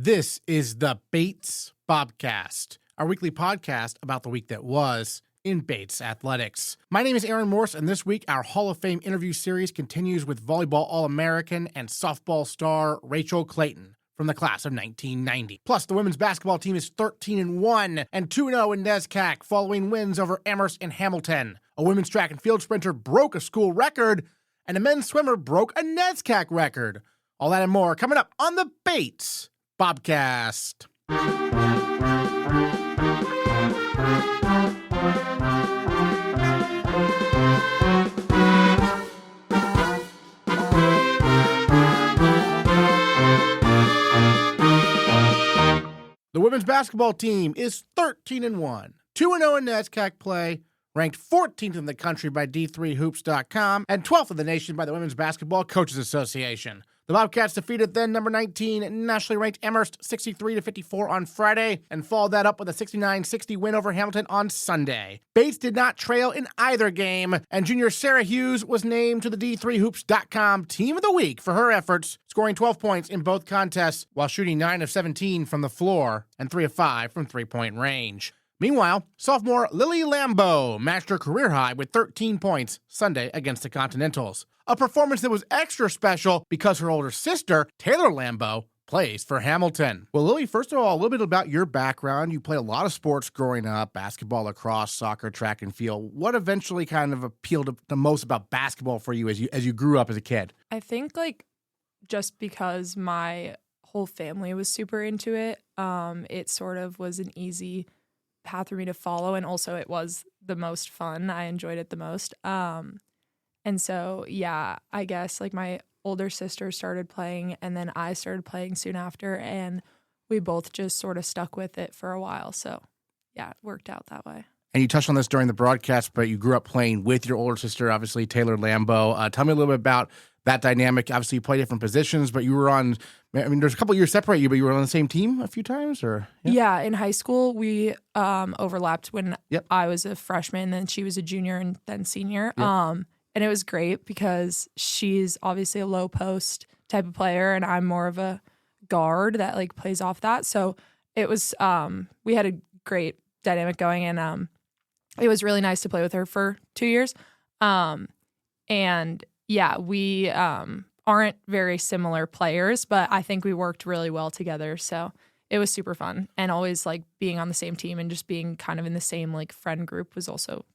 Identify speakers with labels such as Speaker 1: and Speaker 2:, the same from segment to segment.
Speaker 1: This is the Bates Bobcast, our weekly podcast about the week that was in Bates athletics. My name is Aaron Morse, and this week our Hall of Fame interview series continues with volleyball All-American and softball star Rachel Clayton from the class of 1990. Plus, the women's basketball team is 13-1 and 2-0 in NESCAC following wins over Amherst and Hamilton. A women's track and field sprinter broke a school record, and a men's swimmer broke a NESCAC record. All that and more coming up on the Bates Bobcast. The women's basketball team is 13-1, 2-0 in NESCAC play, ranked 14th in the country by D3Hoops.com, and 12th in the nation by the Women's Basketball Coaches Association. The Bobcats defeated then number 19 nationally ranked Amherst 63-54 on Friday and followed that up with a 69-60 win over Hamilton on Sunday. Bates did not trail in either game, and junior Sarah Hughes was named to the D3Hoops.com Team of the Week for her efforts, scoring 12 points in both contests while shooting 9 of 17 from the floor and 3 of 5 from three-point range. Meanwhile, sophomore Lily Lambo matched her career high with 13 points Sunday against the Continentals. A performance that was extra special because her older sister, Taylor Lambo, plays for Hamilton. Well, Lily, first of all, a little bit about your background. You played a lot of sports growing up, basketball, lacrosse, soccer, track, and field. What eventually kind of appealed the most about basketball for you as you grew up as a kid?
Speaker 2: I think, just because my whole family was super into it, it sort of was an easy path for me to follow, and also it was the most fun. I enjoyed it the most. And so, yeah, I guess my older sister started playing and then I started playing soon after, and we both just sort of stuck with it for a while. So, yeah, it worked out that way.
Speaker 1: And you touched on this during the broadcast, but you grew up playing with your older sister, obviously, Taylor Lambo. Tell me a little bit about that dynamic. Obviously, you play different positions, but you were on, there's a couple of years separate you, but you were on the same team a few times, or?
Speaker 2: Yeah, in high school, we overlapped when I was a freshman, then she was a junior and then senior. Yep. And it was great because she's obviously a low post type of player, and I'm more of a guard that plays off that. So it was, we had a great dynamic going, and it was really nice to play with her for 2 years. And yeah, we aren't very similar players, but I think we worked really well together. So it was super fun, and always being on the same team and just being kind of in the same friend group was also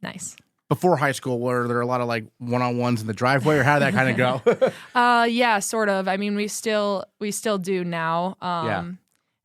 Speaker 2: nice.
Speaker 1: Before high school, were there a lot of one-on-ones in the driveway, or how did that kind of
Speaker 2: go? Yeah, sort of. I mean, we still do now.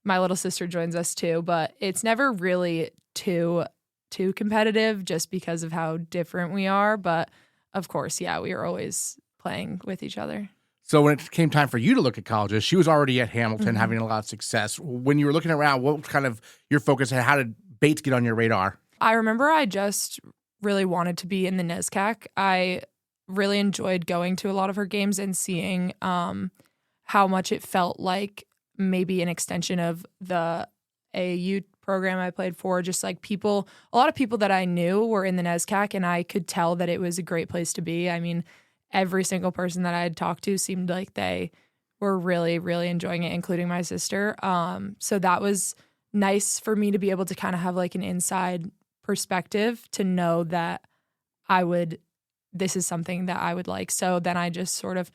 Speaker 2: My little sister joins us too, but it's never really too competitive just because of how different we are. But of course, yeah, we are always playing with each other.
Speaker 1: So when it came time for you to look at colleges, she was already at Hamilton, having a lot of success. When you were looking around, what was kind of your focus, and how did Bates get on your radar?
Speaker 2: I remember I just really wanted to be in the NESCAC. I really enjoyed going to a lot of her games and seeing how much it felt like maybe an extension of the AAU program I played for. Just a lot of people that I knew were in the NESCAC, and I could tell that it was a great place to be. I mean, every single person that I had talked to seemed like they were really, really enjoying it, including my sister. So that was nice for me to be able to kind of have an inside perspective to know that this is something that I would like. So then I just sort of,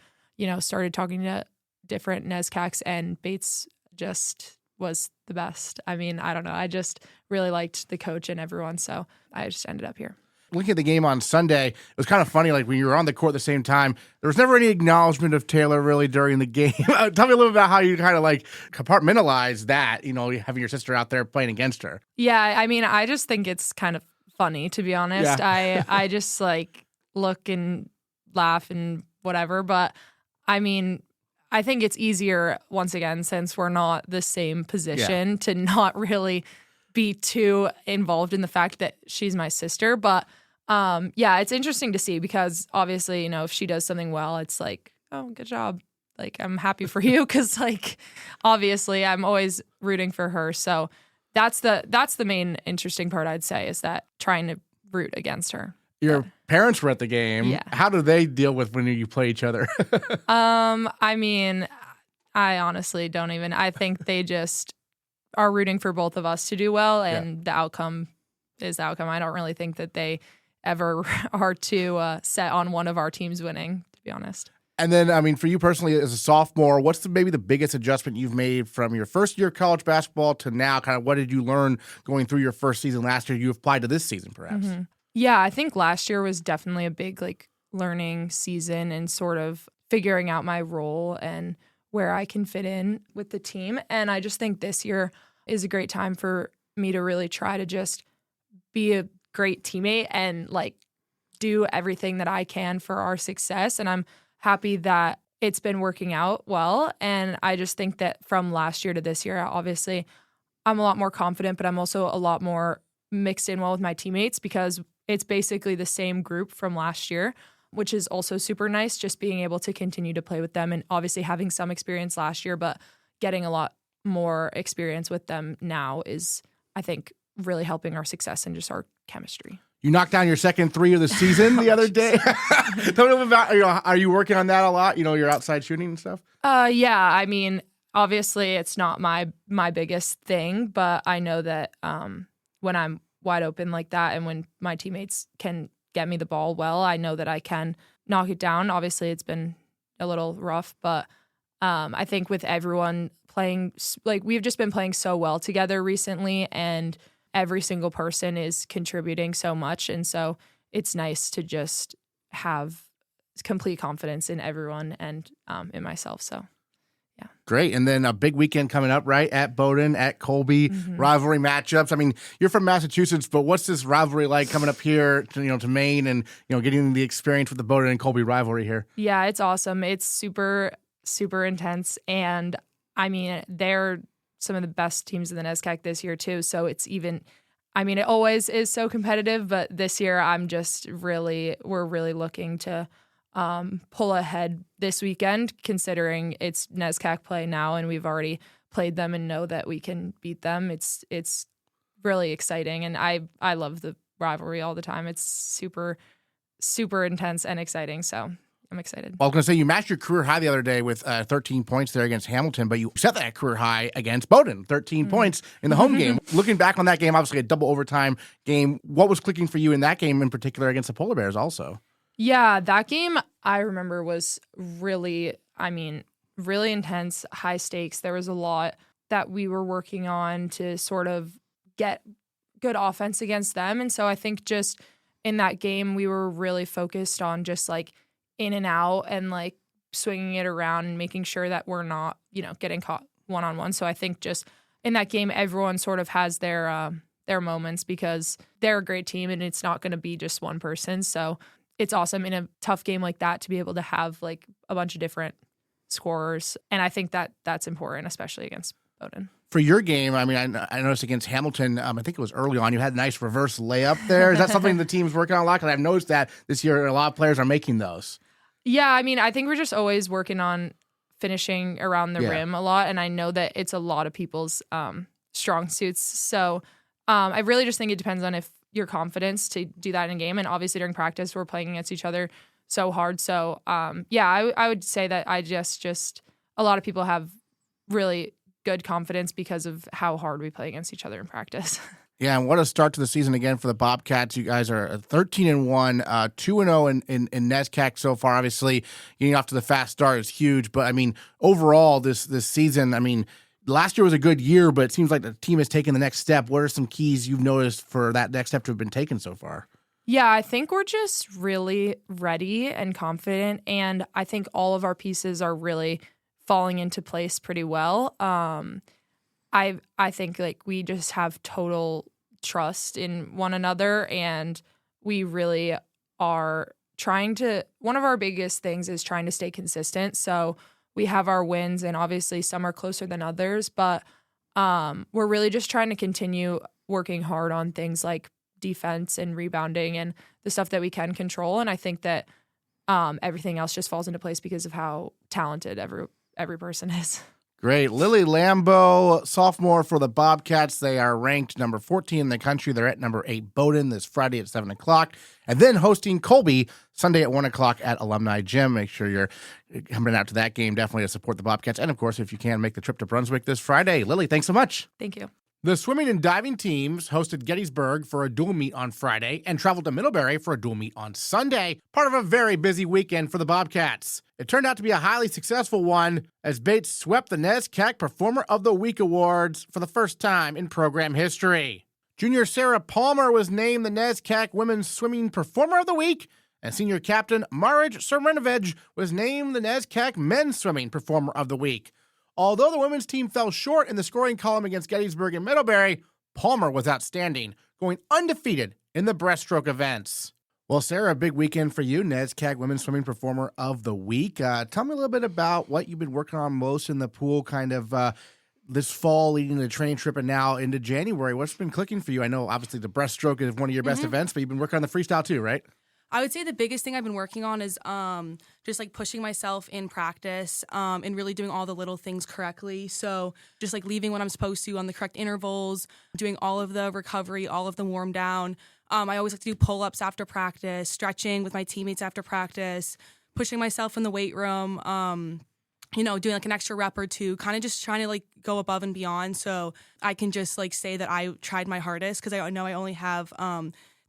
Speaker 2: started talking to different NESCACs, and Bates just was the best. I mean, I don't know. I just really liked the coach and everyone. So I just ended up here.
Speaker 1: Looking at the game on Sunday, it was kind of funny, when you were on the court at the same time, there was never any acknowledgement of Taylor really during the game. Tell me a little about how you kind of compartmentalize that, having your sister out there playing against her.
Speaker 2: Yeah, I mean, I just think it's kind of funny, to be honest. Yeah. I just look and laugh and whatever, but I mean, I think it's easier, once again, since we're not the same position, to not really be too involved in the fact that she's my sister. But it's interesting to see because obviously, if she does something well, it's oh, good job. I'm happy for you because obviously I'm always rooting for her. So that's the main interesting part, I'd say, is that trying to root against her.
Speaker 1: Your parents were at the game.
Speaker 2: Yeah.
Speaker 1: How do they deal with when you play each other?
Speaker 2: I mean, I honestly don't even. I think they just are rooting for both of us to do well, and the outcome is the outcome. I don't really think that they ever are too set on one of our teams winning, to be honest.
Speaker 1: And then, I mean, for you personally as a sophomore, what's maybe the biggest adjustment you've made from your first year of college basketball to now? Kind of what did you learn going through your first season last year you applied to this season, perhaps?
Speaker 2: Mm-hmm. Yeah, I think last year was definitely a big learning season and sort of figuring out my role and where I can fit in with the team. And I just think this year is a great time for me to really try to just be a great teammate and do everything that I can for our success. And I'm happy that it's been working out well. And I just think that from last year to this year, obviously I'm a lot more confident, but I'm also a lot more mixed in well with my teammates because it's basically the same group from last year, which is also super nice, just being able to continue to play with them and obviously having some experience last year, but getting a lot more experience with them now is, I think, really helping our success and just our chemistry.
Speaker 1: You knocked down your second three of the season the other day. Tell me about, are you working on that a lot? Your outside shooting and stuff?
Speaker 2: Yeah. I mean, obviously it's not my biggest thing, but I know that when I'm wide open like that and when my teammates can get me the ball well, I know that I can knock it down. Obviously it's been a little rough, but I think with everyone playing, we've just been playing so well together recently, and every single person is contributing so much. And so it's nice to just have complete confidence in everyone and in myself. So, yeah.
Speaker 1: Great. And then a big weekend coming up, right? At Bowdoin, at Colby, rivalry matchups. I mean, you're from Massachusetts, but what's this rivalry like coming up here to Maine and, getting the experience with the Bowdoin and Colby rivalry here?
Speaker 2: Yeah, it's awesome. It's super, super intense. And I mean, they're some of the best teams in the NESCAC this year too. So it's even, I mean, it always is so competitive, but this year we're really looking to pull ahead this weekend, considering it's NESCAC play now and we've already played them and know that we can beat them. It's really exciting, and I love the rivalry all the time. It's super, super intense and exciting. So I'm excited.
Speaker 1: Well, I was going to say, you matched your career high the other day with 13 points there against Hamilton, but you set that career high against Bowdoin, 13 points in the home game. Looking back on that game, obviously a double overtime game, what was clicking for you in that game in particular against the Polar Bears also?
Speaker 2: Yeah, that game I remember was really intense, high stakes. There was a lot that we were working on to sort of get good offense against them. And so I think just in that game, we were really focused on just in and out and swinging it around and making sure that we're not, getting caught one-on-one. So I think just in that game, everyone sort of has their moments because they're a great team and it's not going to be just one person. So it's awesome in a tough game like that to be able to have a bunch of different scorers. And I think that that's important, especially against Bowdoin.
Speaker 1: For your game, I mean, I noticed against Hamilton, I think it was early on, you had a nice reverse layup there. Is that something the team's working on a lot? Because I've noticed that this year a lot of players are making those.
Speaker 2: Yeah, I mean, I think we're just always working on finishing around the rim a lot, and I know that it's a lot of people's strong suits. So I really just think it depends on if your confidence to do that in a game, and obviously during practice we're playing against each other so hard. So I would say that I just a lot of people have really good confidence because of how hard we play against each other in practice.
Speaker 1: Yeah, and what a start to the season again for the Bobcats. You guys are 13-1, 2-0 in NESCAC so far. Obviously, getting off to the fast start is huge. But, I mean, overall, this season, I mean, last year was a good year, but it seems like the team has taken the next step. What are some keys you've noticed for that next step to have been taken so far?
Speaker 2: Yeah, I think we're just really ready and confident, and I think all of our pieces are really falling into place pretty well. I think we just have total trust in one another, and we really are one of our biggest things is trying to stay consistent. So we have our wins, and obviously some are closer than others, but we're really just trying to continue working hard on things like defense and rebounding and the stuff that we can control. And I think that everything else just falls into place because of how talented every person is.
Speaker 1: Great. Lily Lambo, sophomore for the Bobcats. They are ranked number 14 in the country. They're at number 8 Bowdoin this Friday at 7 o'clock. And then hosting Colby Sunday at 1 o'clock at Alumni Gym. Make sure you're coming out to that game definitely to support the Bobcats. And, of course, if you can, make the trip to Brunswick this Friday. Lily, thanks so much.
Speaker 2: Thank you.
Speaker 1: The swimming and diving teams hosted Gettysburg for a dual meet on Friday and traveled to Middlebury for a dual meet on Sunday, part of a very busy weekend for the Bobcats. It turned out to be a highly successful one as Bates swept the NESCAC Performer of the Week awards for the first time in program history. Junior Sarah Palmer was named the NESCAC Women's Swimming Performer of the Week, and senior captain Marrich Somridhivej was named the NESCAC Men's Swimming Performer of the Week. Although the women's team fell short in the scoring column against Gettysburg and Middlebury, Palmer was outstanding, going undefeated in the breaststroke events. Well, Sarah, a big weekend for you, NESCAC Women's Swimming Performer of the Week. Tell me a little bit about what you've been working on most in the pool kind of this fall leading to the training trip and now into January. What's been clicking for you? I know, obviously, the breaststroke is one of your best events, but you've been working on the freestyle too, right?
Speaker 3: I would say the biggest thing I've been working on is just like pushing myself in practice and really doing all the little things correctly. So just like leaving when I'm supposed to on the correct intervals, doing all of the recovery, all of the warm down. I always like to do pull-ups after practice, stretching with my teammates after practice, pushing myself in the weight room, doing like an extra rep or two, kind of just trying to like go above and beyond so I can just like say that I tried my hardest because I know I only have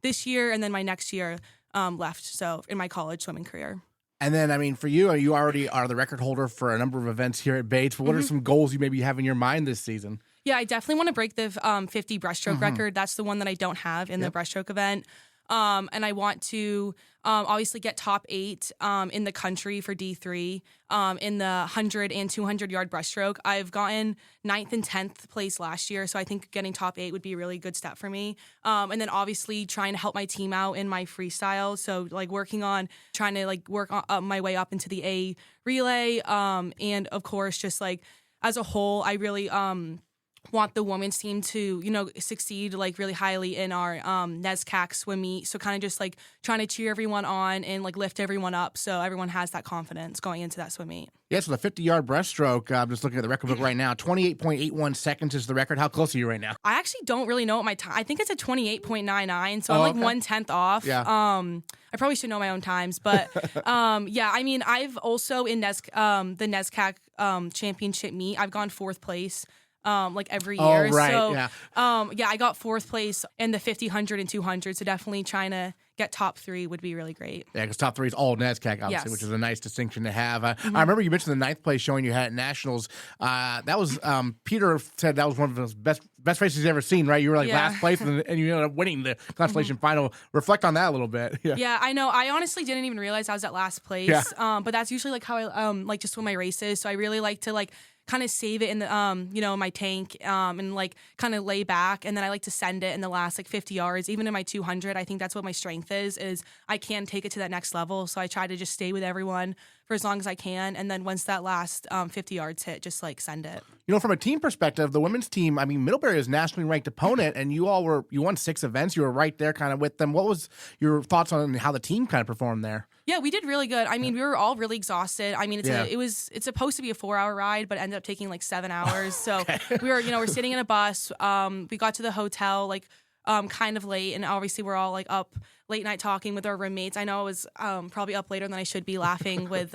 Speaker 3: this year and then my next year left, so in my college swimming career.
Speaker 1: And then, I mean, for you, you already are the record holder for a number of events here at Bates, but what are some goals you maybe have in your mind this season?
Speaker 3: Yeah, I definitely want to break the 50 breaststroke record. That's the one that I don't have in the breaststroke event. And I want to obviously get top 8 in the country for D3 in the 100 and 200 yard breaststroke. I've gotten 9th and 10th place last year, so I think getting top 8 would be a really good step for me. And then obviously trying to help my team out in my freestyle. So like working on trying to like work on, my way up into the A relay. And of course, just like as a whole, I really want the women's team to, succeed like really highly in our NESCAC swim meet. So kind of just like trying to cheer everyone on and like lift everyone up so everyone has that confidence going into that swim meet.
Speaker 1: Yeah, so the 50-yard breaststroke, I'm just looking at the record book right now, 28.81 seconds is the record. How close are you right now?
Speaker 3: I actually don't really know what my time, I think it's a 28.99, so I'm like 1/10 off.
Speaker 1: Yeah.
Speaker 3: I probably should know my own times, but yeah, I mean, I've also in the NESCAC championship meet, I've gone 4th place. Like every year.
Speaker 1: Oh, right.
Speaker 3: So,
Speaker 1: yeah,
Speaker 3: I got 4th place in the 50, 100, and 200. So definitely trying to get top 3 would be really great.
Speaker 1: Yeah, because top 3 is all NESCAC, obviously,
Speaker 3: Yes.
Speaker 1: which is a nice distinction to have. I remember you mentioned the 9th place showing you had at Nationals. That was, Peter said that was one of his best races he's ever seen, right? You were like last place and you ended up winning the Constellation final. Reflect on that a little bit.
Speaker 3: Yeah, I know. I honestly didn't even realize I was at last place.
Speaker 1: Yeah.
Speaker 3: But that's usually like how I like just win my races. So I really like to like kind of save it in the my tank and like kind of lay back, and then I like to send it in the last like 50 yards. Even in my 200, I think that's what my strength is I can take it to that next level. So I try to just stay with everyone for as long as I can, and then once that last 50 yards hit, just like send it.
Speaker 1: From a team perspective, the women's team, I mean, Middlebury is a nationally ranked opponent, and you won 6 events. You were right there kind of with them. What was your thoughts on how the team kind of performed there?
Speaker 3: Yeah, we did really good. I mean, we were all really exhausted. I mean, it's supposed to be a 4-hour ride, but it ended up taking like 7 hours. So we're sitting in a bus. We got to the hotel like kind of late, and obviously we're all like up late night talking with our roommates. I know I was probably up later than I should be laughing with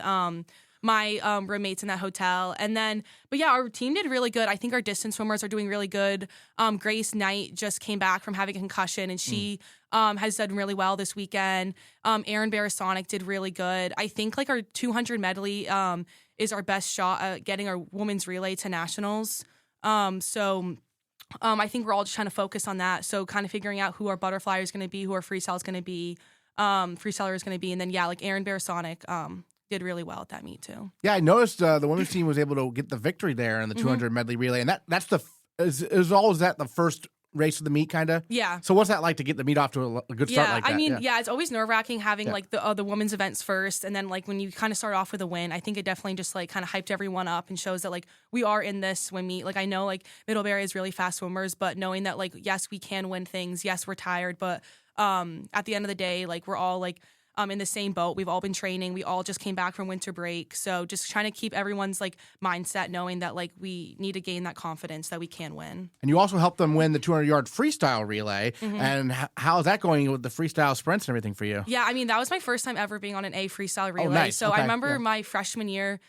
Speaker 3: my roommates in that hotel. But yeah, our team did really good. I think our distance swimmers are doing really good. Grace Knight just came back from having a concussion, and she has done really well this weekend. Erin Barasonic did really good. I think like our 200 medley is our best shot at getting our women's relay to nationals. I think we're all just trying to focus on that. So kind of figuring out who our butterfly is going to be, who our freestyle is going to be, freestyler is going to be. And then, like Erin Barasonic did really well at that meet too. Yeah,
Speaker 1: I noticed the women's team was able to get the victory there in the 200 medley relay. And that's is always that the first race of the meet, kind of?
Speaker 3: Yeah.
Speaker 1: So what's that like to get the meet off to a good start like that?
Speaker 3: I mean, it's always nerve-wracking having like the women's events first, and then like when you kind of start off with a win, I think it definitely just like kind of hyped everyone up and shows that like we are in this swim meet. Like I know like Middlebury is really fast swimmers, but knowing that like yes, we can win things, yes, we're tired, but at the end of the day, like we're all like in the same boat. We've all been training. We all just came back from winter break. So just trying to keep everyone's like mindset, knowing that like we need to gain that confidence that we can win.
Speaker 1: And you also helped them win the 200-yard freestyle relay.
Speaker 3: Mm-hmm.
Speaker 1: And how is that going with the freestyle sprints and everything for you?
Speaker 3: Yeah, I mean, that was my first time ever being on an A freestyle relay.
Speaker 1: Oh, nice.
Speaker 3: So
Speaker 1: Okay.
Speaker 3: I remember my freshman year,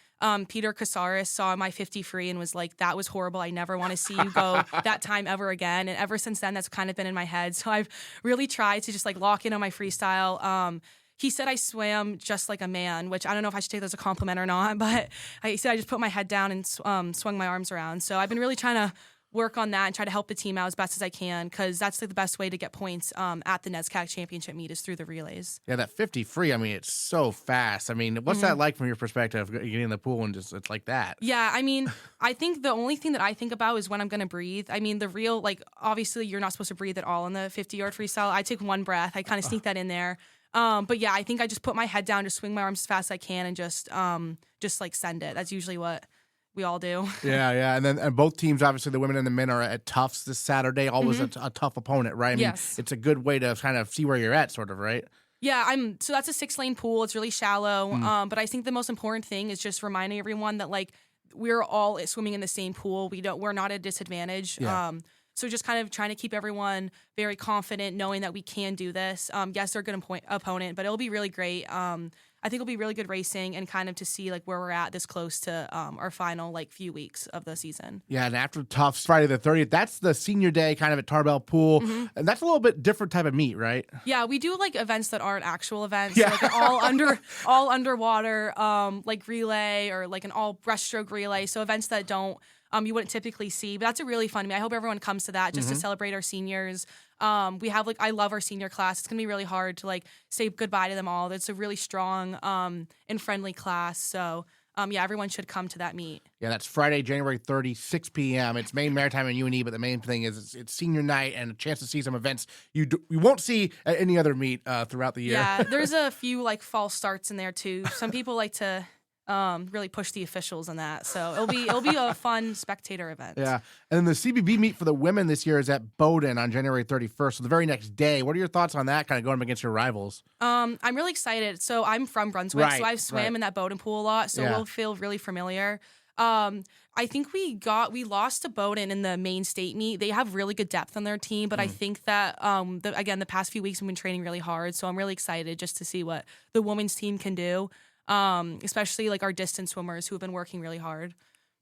Speaker 3: Peter Casares saw my 50 free and was like, that was horrible. I never want to see you go that time ever again. And ever since then, that's kind of been in my head. So I've really tried to just like lock in on my freestyle. He said I swam just like a man, which I don't know if I should take that as a compliment or not, but he said I just put my head down and swung my arms around. So I've been really trying to work on that and try to help the team out as best as I can, because that's like the best way to get points at the NESCAC championship meet is through the relays.
Speaker 1: Yeah, that 50 free, I mean, it's so fast. I mean, what's that like from your perspective, getting in the pool and just it's like that?
Speaker 3: Yeah, I mean, I think the only thing that I think about is when I'm going to breathe. I mean, the real, like, obviously you're not supposed to breathe at all in the 50-yard freestyle. I take one breath. I kind of sneak that in there. But yeah, I think I just put my head down, just swing my arms as fast as I can and just like send it. That's usually what we all do.
Speaker 1: Yeah. And both teams, obviously the women and the men, are at Tufts this Saturday. Always a tough opponent, right? I mean,
Speaker 3: Yes.
Speaker 1: It's a good way to kind of see where you're at, sort of, right?
Speaker 3: Yeah, so that's a 6-lane pool. It's really shallow. But I think the most important thing is just reminding everyone that like we're all swimming in the same pool. We're not at a disadvantage.
Speaker 1: Yeah.
Speaker 3: So just kind of trying to keep everyone very confident, knowing that we can do this. Yes, they're a good opponent, but it'll be really great. I think it'll be really good racing and kind of to see like where we're at this close to our final like few weeks of the season.
Speaker 1: Yeah, and after Tufts, Friday the 30th, that's the senior day kind of at Tarbell Pool. And that's a little bit different type of meet, right?
Speaker 3: Yeah, we do like events that aren't actual events.
Speaker 1: Yeah.
Speaker 3: So, like all underwater, like relay or like an all breaststroke relay. So events that don't you wouldn't typically see. But that's a really fun. I hope everyone comes to that just to celebrate our seniors. We have like I love our senior class. It's gonna be really hard to like say goodbye to them all. It's a really strong and friendly class. So yeah, everyone should come to that meet.
Speaker 1: Yeah, that's Friday, January 30, 6 p.m. It's Maine Maritime and UNE, but the main thing is it's senior night and a chance to see some events you won't see at any other meet throughout the year.
Speaker 3: Yeah, there's a few like false starts in there too. Some people like to really push the officials in that. So it'll be a fun spectator event.
Speaker 1: Yeah. And then the CBB meet for the women this year is at Bowdoin on January 31st. So the very next day. What are your thoughts on that, kind of going up against your rivals?
Speaker 3: I'm really excited. So I'm from Brunswick,
Speaker 1: Right,
Speaker 3: so I've swam in that Bowdoin pool a lot, so we'll feel really familiar. I think we lost to Bowdoin in the main state meet. They have really good depth on their team, but I think that the past few weeks we've been training really hard, so I'm really excited just to see what the women's team can do. Especially like our distance swimmers who have been working really hard.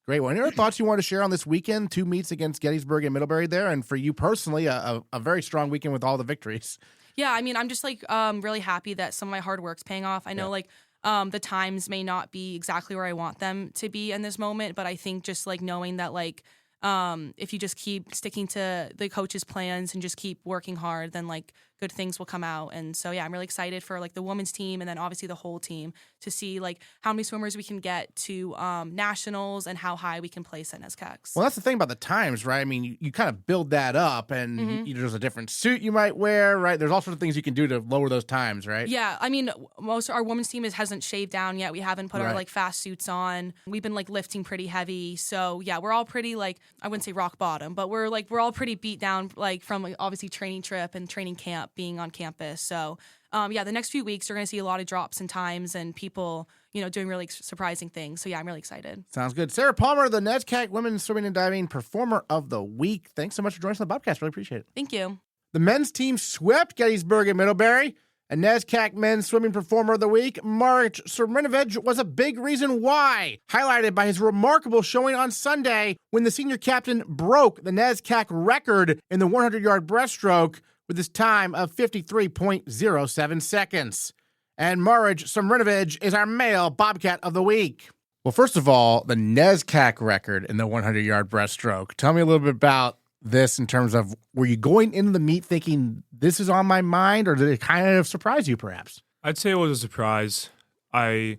Speaker 1: Great. Well, any other thoughts you want to share on this weekend? 2 meets against Gettysburg and Middlebury there, and for you personally, a very strong weekend with all the victories.
Speaker 3: Yeah, I mean, I'm just like really happy that some of my hard work's paying off. I know like the times may not be exactly where I want them to be in this moment, but I think just like knowing that like if you just keep sticking to the coach's plans and just keep working hard, then like good things will come out. And so yeah, I'm really excited for like the women's team and then obviously the whole team to see like how many swimmers we can get to nationals and how high we can place at NESCACs.
Speaker 1: Well, that's the thing about the times, right? I mean, you kind of build that up, and there's a different suit you might wear, right? There's all sorts of things you can do to lower those times, right?
Speaker 3: Yeah, I mean, most of our women's team hasn't shaved down yet. We haven't put our like fast suits on. We've been like lifting pretty heavy, so yeah, we're all pretty like I wouldn't say rock bottom, but we're all pretty beat down like from like, obviously training trip and training camp being on campus. So yeah, the next few weeks you're going to see a lot of drops in times and people, doing really surprising things. So yeah, I'm really excited.
Speaker 1: Sounds good. Sarah Palmer, the NESCAC Women's Swimming and Diving Performer of the Week. Thanks so much for joining us on the Bobcast. Really appreciate it.
Speaker 3: Thank you.
Speaker 1: The men's team swept Gettysburg and Middlebury. And NESCAC Men's Swimming Performer of the Week, Marrich Somridhivej, was a big reason why, highlighted by his remarkable showing on Sunday when the senior captain broke the NESCAC record in the 100-yard breaststroke with his time of 53.07 seconds. And Marrich Somridhivej is our male Bobcat of the Week. Well, first of all, the NESCAC record in the 100-yard breaststroke. Tell me a little bit about this in terms of, were you going into the meet thinking this is on my mind, or did it kind of surprise you perhaps?
Speaker 4: I'd say it was a surprise. I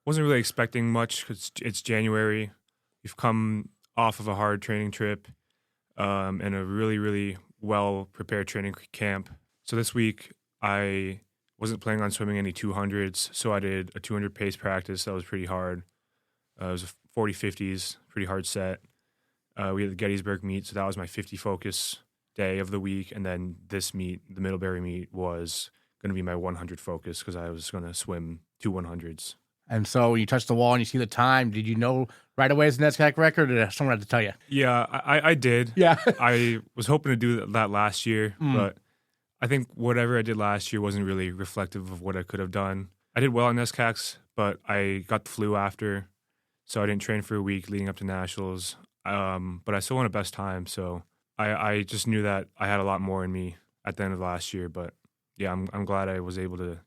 Speaker 4: wasn't really expecting much because it's January. We've come off of a hard training trip and a really, really well-prepared training camp. So this week I wasn't planning on swimming any 200s, so I did a 200 pace practice. That was pretty hard. It was a 40-50s, pretty hard set. We had the Gettysburg meet, so that was my 50 focus day of the week. And then this meet, the Middlebury meet, was going to be my 100 focus because I was going to swim 2 100s.
Speaker 1: And so when you touch the wall and you see the time, did you know right away it's a NESCAC record, or did someone have to tell you?
Speaker 4: Yeah, I did.
Speaker 1: Yeah.
Speaker 4: I was hoping to do that last year, but I think whatever I did last year wasn't really reflective of what I could have done. I did well in NESCACs, but I got the flu after, so I didn't train for a week leading up to nationals. But I still won a best time, so I just knew that I had a lot more in me at the end of last year. But yeah, I'm glad I was able to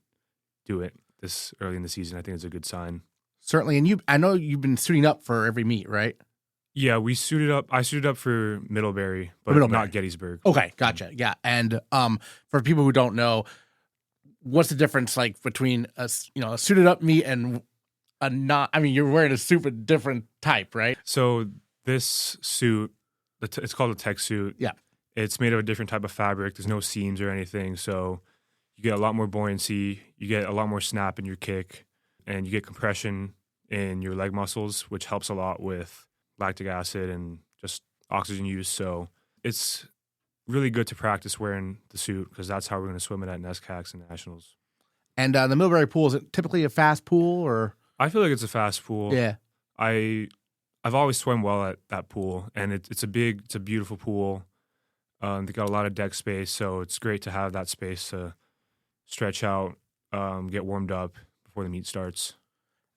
Speaker 4: do it this early in the season. I think it's a good sign.
Speaker 1: Certainly. And I know you've been suiting up for every meet, right?
Speaker 4: Yeah, we suited up. I suited up for Middlebury, but not Gettysburg.
Speaker 1: Okay, gotcha. Yeah, and for people who don't know, what's the difference like between a suited up meet and a not? I mean, you're wearing a suit but different type, right?
Speaker 4: So this suit, it's called a tech suit.
Speaker 1: Yeah,
Speaker 4: it's made of a different type of fabric. There's no seams or anything, so you get a lot more buoyancy. You get a lot more snap in your kick, and you get compression in your leg muscles, which helps a lot with lactic acid and just oxygen use. So it's really good to practice wearing the suit because that's how we're going to swim it at NESCACs and nationals. And
Speaker 1: the Middlebury pool, is it typically a fast pool or?
Speaker 4: I feel like it's a fast pool.
Speaker 1: Yeah.
Speaker 4: I've always swum well at that pool, and it's a beautiful pool. They got a lot of deck space, so it's great to have that space to stretch out, get warmed up before the meet starts.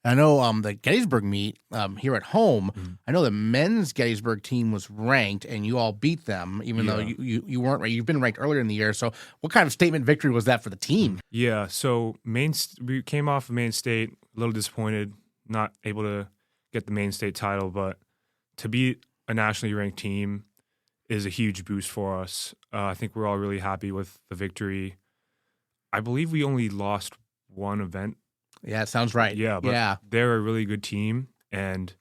Speaker 1: I know the Gettysburg meet here at home, I know the men's Gettysburg team was ranked, and you all beat them, even though you weren't ranked. You've been ranked earlier in the year. So what kind of statement victory was that for the team?
Speaker 4: Yeah, so we came off of Maine State, a little disappointed, not able to get the Maine State title, but to beat a nationally ranked team is a huge boost for us. I think we're all really happy with the victory. I believe we only lost one event.
Speaker 1: Yeah, it sounds right.
Speaker 4: Yeah, but they're a really good team, and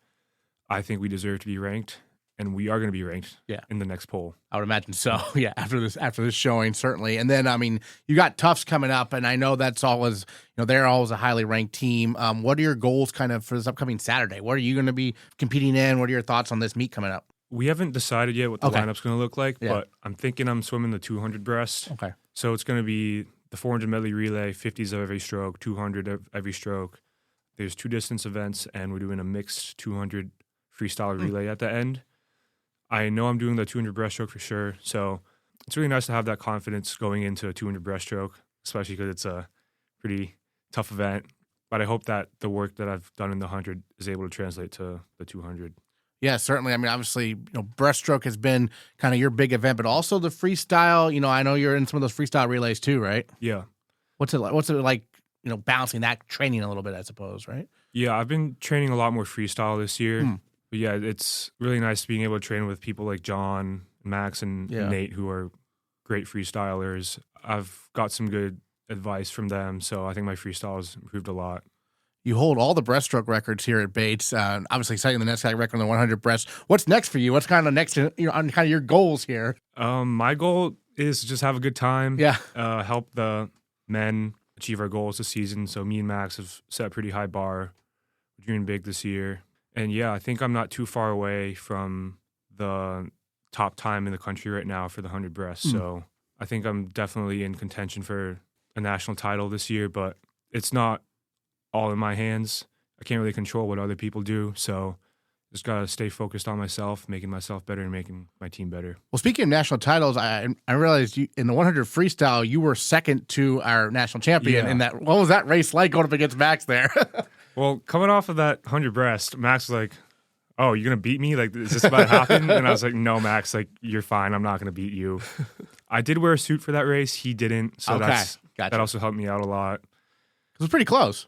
Speaker 4: I think we deserve to be ranked, and we are going to be ranked in the next poll. I
Speaker 1: would imagine so, yeah, after this showing, certainly. And then, I mean, you got Tufts coming up, and I know that's always, they're always a highly ranked team. What are your goals kind of for this upcoming Saturday? What are you going to be competing in? What are your thoughts on this meet coming up?
Speaker 4: We haven't decided yet what the lineup's going to look like, but I'm thinking I'm swimming the 200 breast.
Speaker 1: Okay.
Speaker 4: So it's going to be the 400 medley relay, 50s of every stroke, 200 of every stroke. There's 2 distance events, and we're doing a mixed 200 freestyle relay at the end. I know I'm doing the 200 breaststroke for sure, so it's really nice to have that confidence going into a 200 breaststroke, especially because it's a pretty tough event. But I hope that the work that I've done in the 100 is able to translate to the 200.
Speaker 1: Yeah, certainly. I mean, obviously, breaststroke has been kind of your big event, but also the freestyle. I know you're in some of those freestyle relays too, right?
Speaker 4: Yeah.
Speaker 1: What's it like? Balancing that training a little bit, I suppose, right?
Speaker 4: Yeah, I've been training a lot more freestyle this year. But yeah, it's really nice being able to train with people like John, Max, and Nate, who are great freestylers. I've got some good advice from them, so I think my freestyle has improved a lot.
Speaker 1: You hold all the breaststroke records here at Bates. Obviously, setting the NESCAC record on the 100 breast. What's next for you? What's kind of next on kind of your goals here?
Speaker 4: My goal is to just have a good time.
Speaker 1: Yeah.
Speaker 4: Help the men achieve our goals this season. So me and Max have set a pretty high bar. We're dreaming big this year. And yeah, I think I'm not too far away from the top time in the country right now for the 100 breast. So I think I'm definitely in contention for a national title this year, but it's not all in my hands. I can't really control what other people do, so just gotta stay focused on myself, making myself better and making my team better.
Speaker 1: Well, speaking of national titles, I realized in the 100 freestyle, you were second to our national champion in that. What was that race like going up against Max there?
Speaker 4: Well, coming off of that 100 breast, Max was like, "Oh, you're gonna beat me? Like, is this about to happen?" And I was like, "No, Max, like, you're fine. I'm not gonna beat you." I did wear a suit for that race. He didn't, so that also helped me out a lot.
Speaker 1: It was pretty close.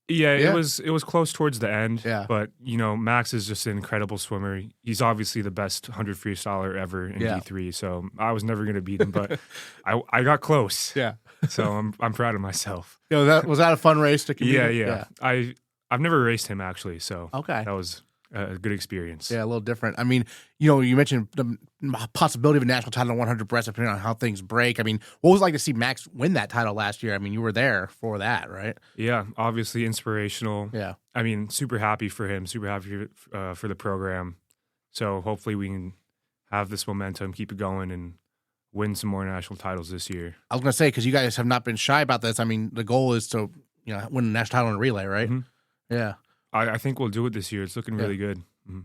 Speaker 4: Yeah, it was close towards the end.
Speaker 1: Yeah.
Speaker 4: But, Max is just an incredible swimmer. He's obviously the best 100 freestyler ever in D3, so I was never going to beat him, but I got close.
Speaker 1: Yeah.
Speaker 4: So I'm proud of myself.
Speaker 1: Was that a fun race to compete?
Speaker 4: Yeah. I've never raced him, actually, so
Speaker 1: that
Speaker 4: was a good experience.
Speaker 1: Yeah, a little different. I mean, you mentioned the possibility of a national title on 100 breast, depending on how things break. I mean, what was it like to see Max win that title last year? I mean, you were there for that, right?
Speaker 4: Yeah, obviously inspirational.
Speaker 1: Yeah.
Speaker 4: I mean, super happy for him, super happy for the program. So hopefully we can have this momentum, keep it going, and win some more national titles this year.
Speaker 1: I was going to say, because you guys have not been shy about this. I mean, the goal is to win a national title in a relay, right?
Speaker 4: Mm-hmm.
Speaker 1: Yeah.
Speaker 4: I think we'll do it this year. It's looking really good. Mm-hmm.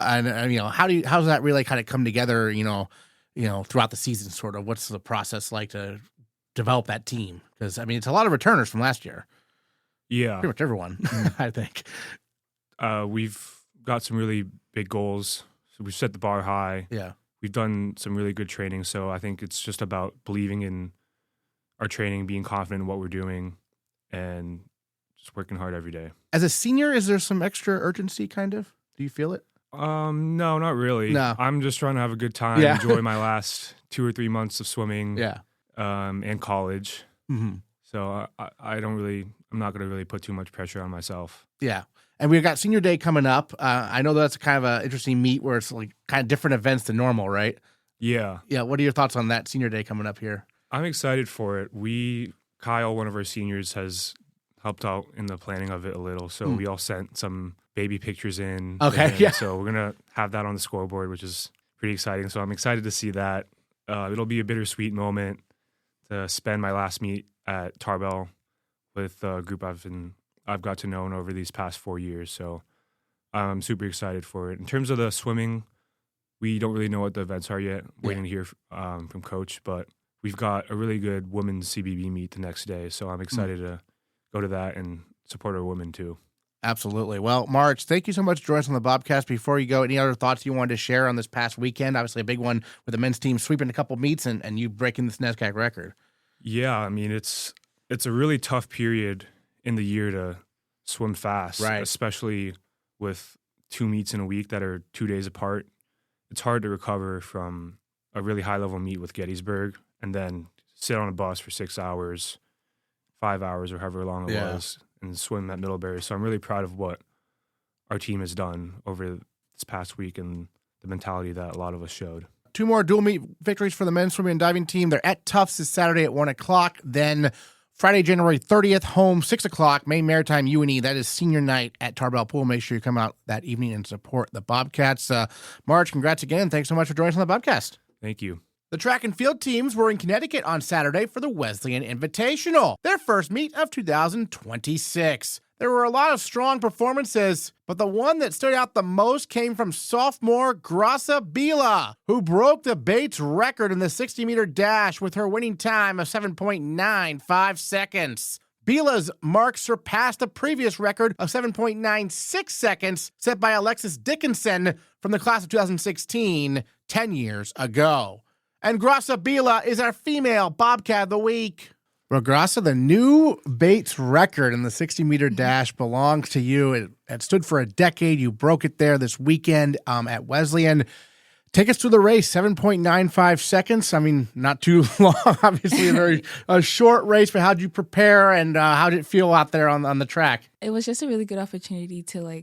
Speaker 1: And how does that relay kind of come together? Throughout the season, sort of. What's the process like to develop that team? Because I mean, it's a lot of returners from last year.
Speaker 4: Yeah,
Speaker 1: pretty much everyone, I think.
Speaker 4: We've got some really big goals. So we've set the bar high.
Speaker 1: Yeah.
Speaker 4: We've done some really good training. So I think it's just about believing in our training, being confident in what we're doing, and just working hard every day.
Speaker 1: As a senior, is there some extra urgency, kind of? Do you feel it?
Speaker 4: No, not really.
Speaker 1: No.
Speaker 4: I'm just trying to have a good time, enjoy my last 2 or 3 months of swimming.
Speaker 1: Yeah.
Speaker 4: And college.
Speaker 1: Mm-hmm.
Speaker 4: So I'm not going to really put too much pressure on myself.
Speaker 1: Yeah. And we've got senior day coming up. I know that's kind of an interesting meet where it's like kind of different events than normal, right?
Speaker 4: Yeah.
Speaker 1: Yeah. What are your thoughts on that senior day coming up here?
Speaker 4: I'm excited for it. Kyle, one of our seniors, has helped out in the planning of it a little. So we all sent some baby pictures in.
Speaker 1: Okay. Yeah.
Speaker 4: So we're going to have that on the scoreboard, which is pretty exciting. So I'm excited to see that. It'll be a bittersweet moment to spend my last meet at Tarbell with a group I've got to know over these past 4 years. So I'm super excited for it. In terms of the swimming, we don't really know what the events are yet. Waiting to hear from Coach, but we've got a really good women's CBB meet the next day. So I'm excited to go to that and support our women too.
Speaker 1: Absolutely. Well, Marrich, thank you so much for joining us on the Bobcast. Before you go, any other thoughts you wanted to share on this past weekend? Obviously a big one with the men's team sweeping a couple meets and you breaking this NESCAC record.
Speaker 4: Yeah, I mean, it's a really tough period in the year to swim fast,
Speaker 1: right?
Speaker 4: Especially with 2 meets in a week that are 2 days apart. It's hard to recover from a really high-level meet with Gettysburg and then sit on a bus for 6 hours, 5 hours, or however long it was, and swim at Middlebury. So I'm really proud of what our team has done over this past week and the mentality that a lot of us showed.
Speaker 1: 2 more dual meet victories for the men's swimming and diving team. They're at Tufts this Saturday at 1 o'clock. Then Friday, January 30th, home, 6 o'clock, Maine Maritime UNE. That is senior night at Tarbell Pool. Make sure you come out that evening and support the Bobcats. Marrich, congrats again. Thanks so much for joining us on the Bobcast.
Speaker 4: Thank you.
Speaker 1: The track and field teams were in Connecticut on Saturday for the Wesleyan Invitational, their first meet of 2026. There were a lot of strong performances, but the one that stood out the most came from sophomore Graca Bila, who broke the Bates record in the 60-meter dash with her winning time of 7.95 seconds. Bila's mark surpassed the previous record of 7.96 seconds set by Alexis Dickinson from the class of 2016, 10 years ago. And Graca Bila is our female Bobcat of the week. Well, Graca, the new Bates record in the 60-meter dash belongs to you. It stood for a decade. You broke it there this weekend at Wesleyan. Take us through the race, 7.95 seconds. I mean, not too long, obviously a short race, but how'd you prepare and how did it feel out there on the track?
Speaker 5: It was just a really good opportunity to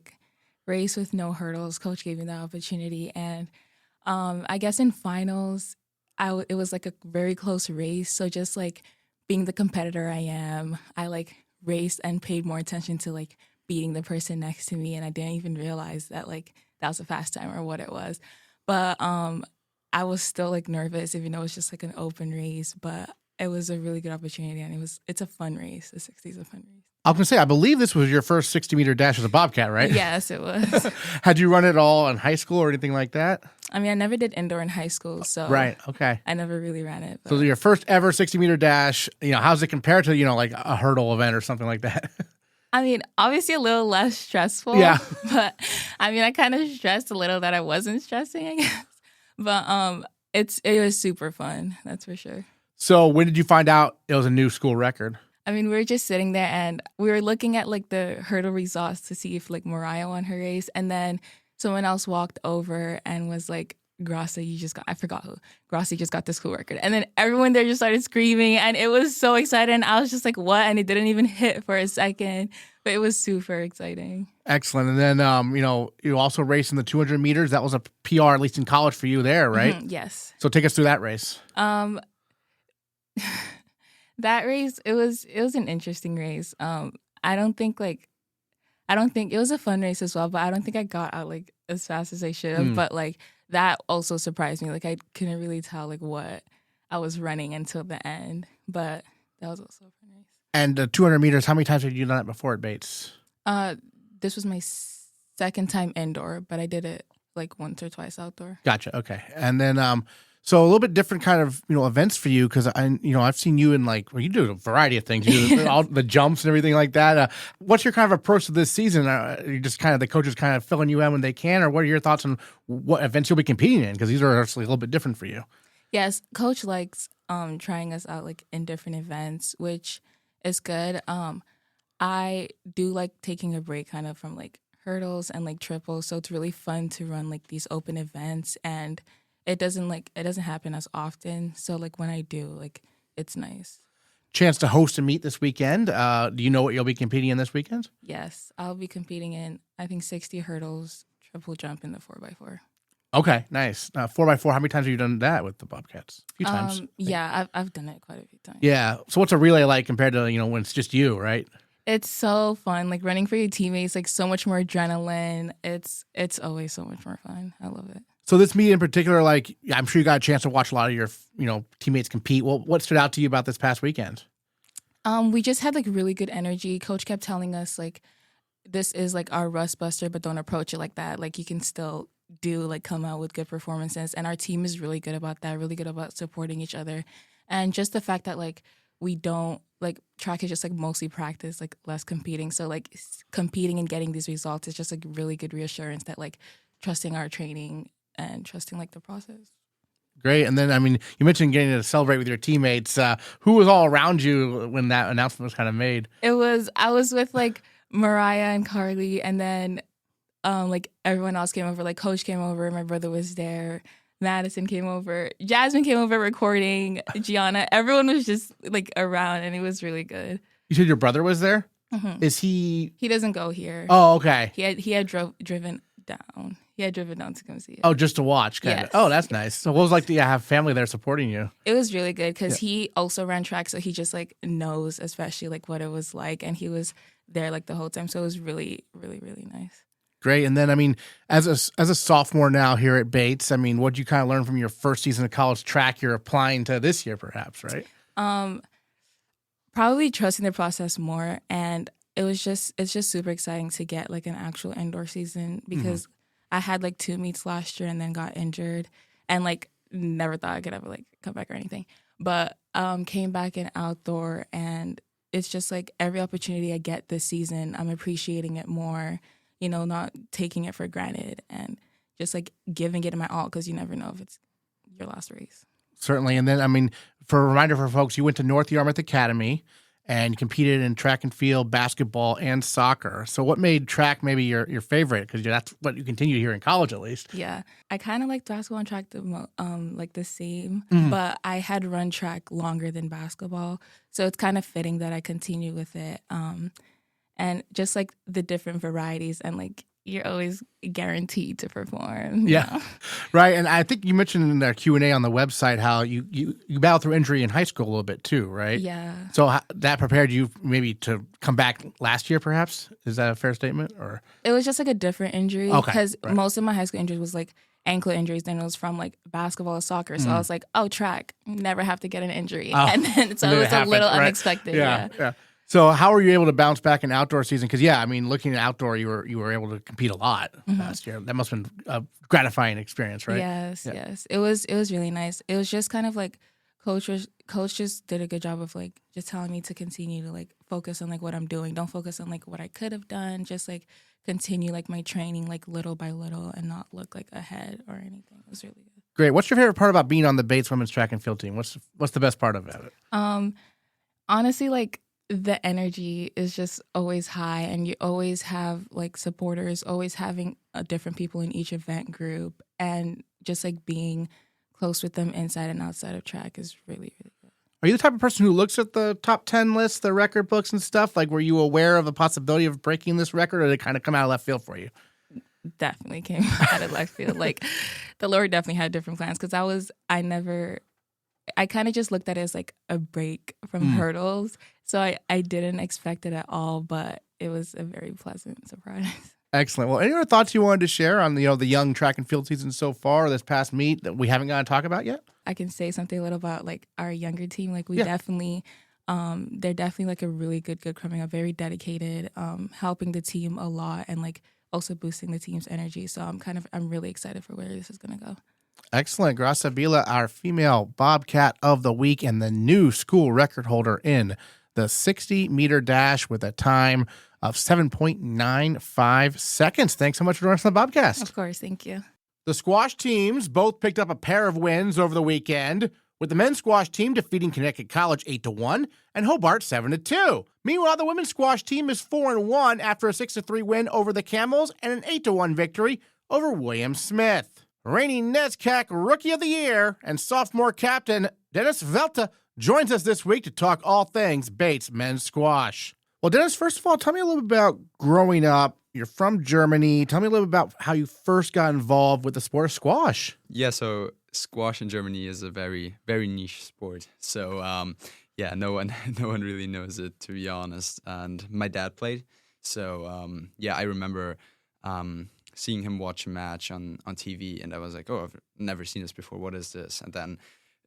Speaker 5: race with no hurdles. Coach gave me that opportunity. And I guess in finals, it was a very close race. So just being the competitor I am, I raced and paid more attention to beating the person next to me, and I didn't even realize that that was a fast time or what it was. But I was still nervous, even though it was just an open race. But it was a really good opportunity, and it's a fun race. The 60 is a fun race.
Speaker 1: I was going to say, I believe this was your first 60-meter dash as a Bobcat, right?
Speaker 5: Yes, it was.
Speaker 1: Had you run it all in high school or anything like that?
Speaker 5: I mean, I never did indoor in high school, so
Speaker 1: right. Okay.
Speaker 5: I never really ran it. But.
Speaker 1: So your first ever 60-meter dash, how's it compared to, a hurdle event or something like that?
Speaker 5: I mean, obviously a little less stressful.
Speaker 1: Yeah.
Speaker 5: But I mean, I kind of stressed a little that I wasn't stressing, I guess. But it was super fun, that's for sure.
Speaker 1: So when did you find out it was a new school record?
Speaker 5: I mean, we were just sitting there and we were looking at the hurdle results to see if Mariah won her race. And then someone else walked over and was like, Graca, I forgot who. Graca just got the school record. And then everyone there just started screaming and it was so exciting. I was just like, what? And it didn't even hit for a second, but it was super exciting.
Speaker 1: Excellent. And then, you also raced in the 200 meters. That was a PR, at least in college for you there, right?
Speaker 5: Mm-hmm, yes.
Speaker 1: So take us through that race.
Speaker 5: That race, it was an interesting race. I don't think it was a fun race as well, but I don't think I got out as fast as I should have. But that also surprised me. I couldn't really tell what I was running until the end. But that was also pretty nice.
Speaker 1: And 200 meters, how many times have you done that before at Bates?
Speaker 5: This was my second time indoor, but I did it like once or twice outdoor.
Speaker 1: Gotcha. Okay. And then, so a little bit different kind of, events for you. Cause I've seen you in you do a variety of things. You do all the jumps and everything like that. What's your kind of approach to this season? You just kind of, the coaches kind of filling you in when they can, or what are your thoughts on what events you'll be competing in? Cause these are actually a little bit different for you.
Speaker 5: Yes. Coach likes, trying us out like in different events, which is good. I do like taking a break kind of from like hurdles and like triples. So it's really fun to run like these open events, and it doesn't happen as often. So like when I do, like it's nice.
Speaker 1: Chance to host a meet this weekend. Do you know what you'll be competing in this weekend?
Speaker 5: Yes, I'll be competing in, I think, 60 hurdles, triple jump in the 4x4.
Speaker 1: Okay, nice. 4x4, how many times have you done that with the Bobcats? A few times.
Speaker 5: Yeah, I've done it quite a few times.
Speaker 1: Yeah. So what's a relay like compared to, when it's just you, right?
Speaker 5: It's so fun. Like running for your teammates, like so much more adrenaline. It's always so much more fun. I love it.
Speaker 1: So this meet in particular, like I'm sure you got a chance to watch a lot of your, teammates compete. Well, what stood out to you about this past weekend?
Speaker 5: We just had like really good energy. Coach kept telling us like, this is like our rust buster, but don't approach it like that. Like you can still come out with good performances. And our team is really good about that, really good about supporting each other. And just the fact that like we don't, like track is just like mostly practice, like less competing. So like competing and getting these results is just like really good reassurance that like trusting our training and trusting like the process.
Speaker 1: Great. And then, you mentioned getting to celebrate with your teammates. Who was all around you when that announcement was kind of made? I
Speaker 5: was with like Mariah and Carly, and then like everyone else came over. Like Coach came over, my brother was there, Madison came over, Jasmine came over recording, Gianna. Everyone was just like around, and it was really good.
Speaker 1: You said your brother was there?
Speaker 5: Mm-hmm.
Speaker 1: Is he?
Speaker 5: He doesn't go here.
Speaker 1: Oh, okay.
Speaker 5: He had driven down. He had driven down to come see it.
Speaker 1: Oh, just to watch, kind of.
Speaker 5: Yes.
Speaker 1: Oh, that's nice. So what was it like to have family there supporting you?
Speaker 5: It was really good because he also ran track, so he just like knows, especially like what it was like, and he was there like the whole time. So it was really, really, really nice.
Speaker 1: Great. And then, as a sophomore now here at Bates, what did you kind of learn from your first season of college track you're applying to this year, perhaps, right?
Speaker 5: Probably trusting the process more, and it's just super exciting to get like an actual indoor season because I had like 2 meets last year and then got injured and like never thought I could ever like come back or anything. But came back in outdoor, and it's just like every opportunity I get this season, I'm appreciating it more, not taking it for granted and just like giving it my all because you never know if it's your last race.
Speaker 1: Certainly. And then, for a reminder for folks, you went to North Yarmouth Academy and competed in track and field, basketball, and soccer. So what made track maybe your favorite? Because that's what you continue here in college, at least.
Speaker 5: Yeah. I kind of like basketball and track like the same, but I had run track longer than basketball. So it's kind of fitting that I continue with it. And just like the different varieties, and like you're always guaranteed to perform.
Speaker 1: Yeah, right. And I think you mentioned in the Q&A on the website how you battled through injury in high school a little bit too, right?
Speaker 5: Yeah.
Speaker 1: So that prepared you maybe to come back last year, perhaps? Is that a fair statement? Or
Speaker 5: it was just like a different injury because most of my high school injuries was like ankle injuries. Then it was from like basketball or soccer. So I was like, oh, track, never have to get an injury. And then so it was a little unexpected. Yeah.
Speaker 1: So how were you able to bounce back in outdoor season? Because looking at outdoor, you were able to compete a lot last year. That must have been a gratifying experience, right?
Speaker 5: Yes. It was really nice. It was just kind of like coach just did a good job of like just telling me to continue to like focus on like what I'm doing. Don't focus on like what I could have done. Just like continue like my training like little by little and not look like ahead or anything. It was really good.
Speaker 1: Great. What's your favorite part about being on the Bates women's track and field team? What's the best part about it?
Speaker 5: Honestly, like the energy is just always high, and you always have like supporters, always having different people in each event group, and just like being close with them inside and outside of track is really, really good.
Speaker 1: Are you the type of person who looks at the top 10 lists, the record books and stuff? Like, were you aware of the possibility of breaking this record, or did it kind of come out of left field for you?
Speaker 5: Definitely came out of left field. Like, the Lord definitely had different plans because I kind of just looked at it as like a break from hurdles. So I didn't expect it at all, but it was a very pleasant surprise.
Speaker 1: Excellent. Well, any other thoughts you wanted to share on the young track and field season so far, or this past meet that we haven't got to talk about yet?
Speaker 5: I can say something a little about like our younger team. Like we
Speaker 1: Yeah.
Speaker 5: definitely, they're definitely like a really good coming up, very dedicated, helping the team a lot, and like also boosting the team's energy. So I'm really excited for where this is gonna go.
Speaker 1: Excellent. Graca Bila, our female Bobcat of the week and the new school record holder in the 60-meter dash with a time of 7.95 seconds. Thanks so much for joining us on the Bobcast.
Speaker 5: Of course, thank you.
Speaker 1: The squash teams both picked up a pair of wins over the weekend, with the men's squash team defeating Connecticut College 8-1 and Hobart 7-2. Meanwhile, the women's squash team is 4-1 after a 6-3 win over the Camels and an 8-1 victory over William Smith. Reigning NESCAC Rookie of the Year and sophomore captain Dennis Welte joins us this week to talk all things Bates men's squash. Well, Dennis, first of all, tell me a little bit about growing up. You're from Germany. Tell me a little bit about how you first got involved with the sport of squash.
Speaker 6: Yeah, so squash in Germany is a very, very niche sport. So, no one really knows it, to be honest. And my dad played. So, I remember seeing him watch a match on TV, and I was like, oh, I've never seen this before. What is this? And then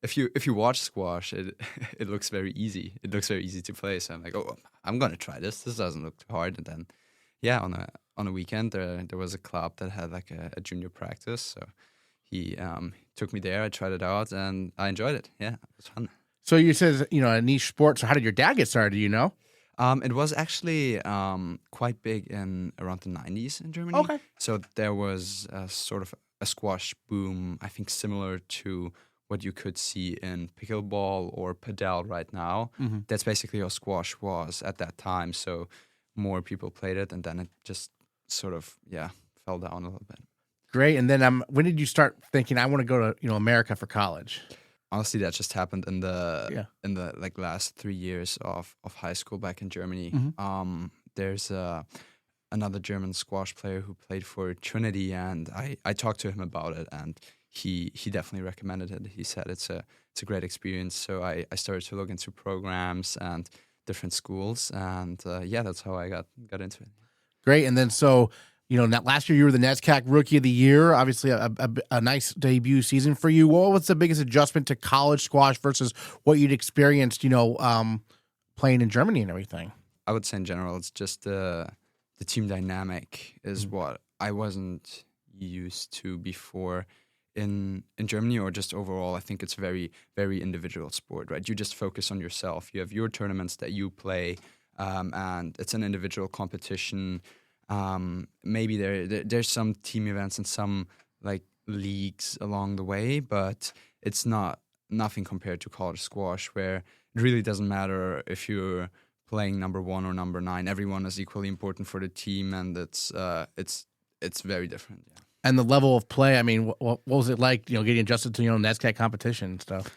Speaker 6: if you watch squash, it looks very easy. It looks very easy to play. So I'm like, oh, I'm gonna try this. This doesn't look too hard. And then, on a weekend there was a club that had like a junior practice. So he took me there. I tried it out, and I enjoyed it. Yeah, it was fun.
Speaker 1: So you said, a niche sport. So how did your dad get started? Do you know?
Speaker 6: It was actually quite big in around the 90s in Germany.
Speaker 1: Okay.
Speaker 6: So there was sort of a squash boom, I think similar to what you could see in pickleball or padel right now.
Speaker 1: Mm-hmm.
Speaker 6: That's basically how squash was at that time. So more people played it, and then it just sort of, fell down a little bit.
Speaker 1: Great. And then when did you start thinking, I want to go to, America for college?
Speaker 6: Honestly, that just happened in the like last 3 years of high school back in Germany.
Speaker 1: Mm-hmm.
Speaker 6: There's another German squash player who played for Trinity, and I talked to him about it, and he definitely recommended it. He said it's a great experience. So I started to look into programs and different schools, and that's how I got into it.
Speaker 1: Great. And then last year you were the NESCAC Rookie of the Year. Obviously, a nice debut season for you. What was the biggest adjustment to college squash versus what you'd experienced, playing in Germany and everything?
Speaker 6: I would say in general, it's just the team dynamic is what I wasn't used to before in Germany, or just overall. I think it's a very, very individual sport, right? You just focus on yourself. You have your tournaments that you play, and it's an individual competition. Maybe there's some team events and some like leagues along the way, but it's nothing compared to college squash, where it really doesn't matter if you're playing number 1 or number 9. Everyone is equally important for the team, and it's very different. Yeah.
Speaker 1: And the level of play, I mean, what was it like, getting adjusted to, NESCAC competition and stuff?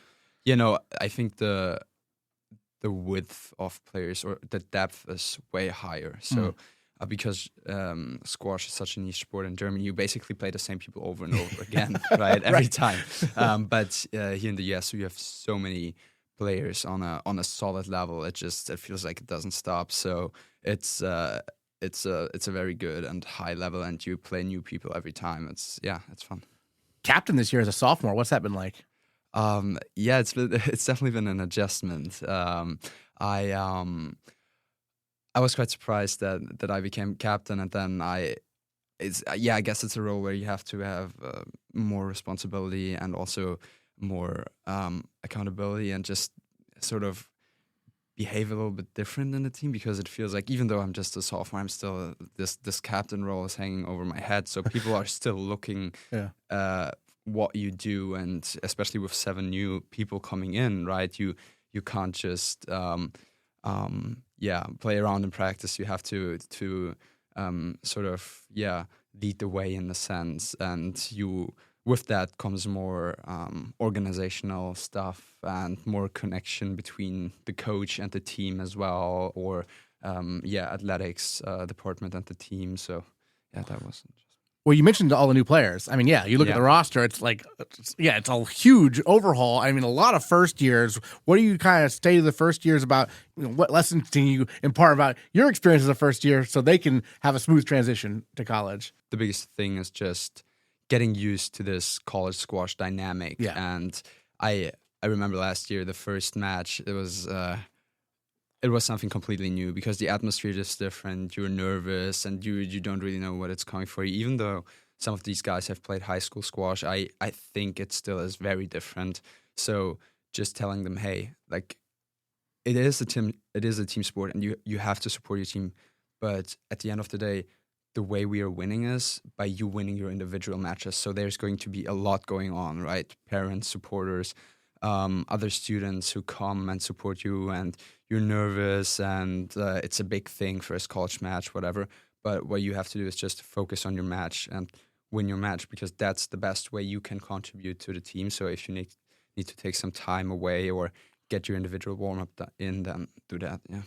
Speaker 6: I think the width of players, or the depth, is way higher. So because squash is such a niche sport in Germany, you basically play the same people over and over again, right? Every time. But here in the US, we have so many players on a solid level. It feels like it doesn't stop. So it's a very good and high level, and you play new people every time. It's fun.
Speaker 1: Captain this year as a sophomore. What's that been like?
Speaker 6: It's definitely been an adjustment. I was quite surprised that I became captain, and then I guess it's a role where you have to have more responsibility and also more accountability, and just sort of behave a little bit different in the team, because it feels like even though I'm just a sophomore, I'm still this captain role is hanging over my head. So people are still looking what you do, and especially with 7 new people coming in, right? You can't just play around in practice. You have to sort of lead the way in a sense, and with that comes more organizational stuff and more connection between the coach and the team as well, or athletics department and the team. So that was.
Speaker 1: Well, you mentioned all the new players. I mean, you look at the roster, it's like, it's a huge overhaul. I mean, a lot of first years. What do you kind of say to the first years about, what lessons can you impart about your experience as a first year so they can have a smooth transition to college?
Speaker 6: The biggest thing is just getting used to this college squash dynamic. Yeah. And I remember last year, the first match, it was something completely new because the atmosphere is different. You're nervous and you don't really know what it's coming for you. Even though some of these guys have played high school squash, I think it still is very different. So just telling them, hey, like it is a team sport and you have to support your team. But at the end of the day, the way we are winning is by you winning your individual matches. So there's going to be a lot going on, right? Parents, supporters, other students who come and support you, and you're nervous, and it's a big thing, first college match, whatever. But what you have to do is just focus on your match and win your match, because that's the best way you can contribute to the team. So if you need to take some time away or get your individual warm-up in, then do that, yeah.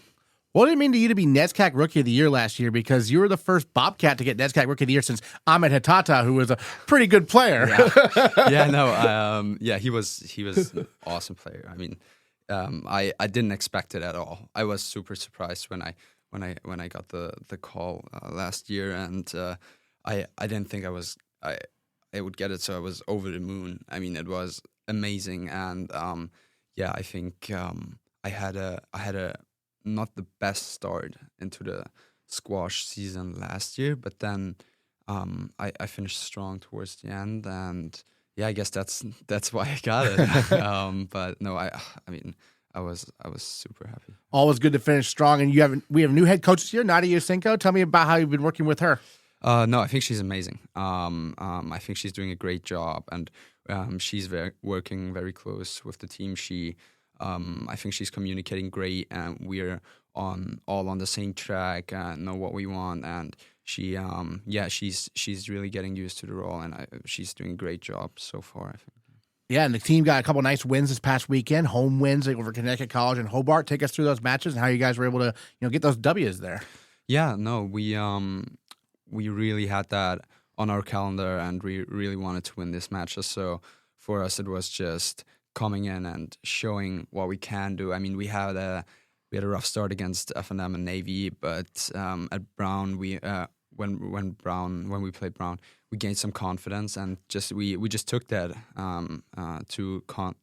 Speaker 1: What did it mean to you to be NESCAC Rookie of the Year last year? Because you were the first Bobcat to get NESCAC Rookie of the Year since Ahmed Hatata, who was a pretty good player.
Speaker 6: He was an awesome player. I mean, I didn't expect it at all. I was super surprised when I got the call last year, and I didn't think I would get it. So I was over the moon. I mean, it was amazing, and I think I had a not the best start into the squash season last year, but then I finished strong towards the end, and I guess that's why I got it. But no, I mean, I was super happy.
Speaker 1: Always good to finish strong, and we have new head coach this year, Nadia Yusenko. Tell me about how you've been working with her.
Speaker 6: No, I think she's amazing. I think she's doing a great job, and she's working very close with the team. I think she's communicating great, and we're all on the same track and know what we want. And she's really getting used to the role, and she's doing a great job so far, I think.
Speaker 1: Yeah, and the team got a couple nice wins this past weekend, home wins over Connecticut College and Hobart. Take us through those matches and how you guys were able to get those W's there.
Speaker 6: Yeah, no, we really had that on our calendar, and we really wanted to win these matches. So for us, it was just coming in and showing what we can do. I mean, we had a rough start against F&M and Navy, but at Brown, when we played Brown, we gained some confidence, and we just took that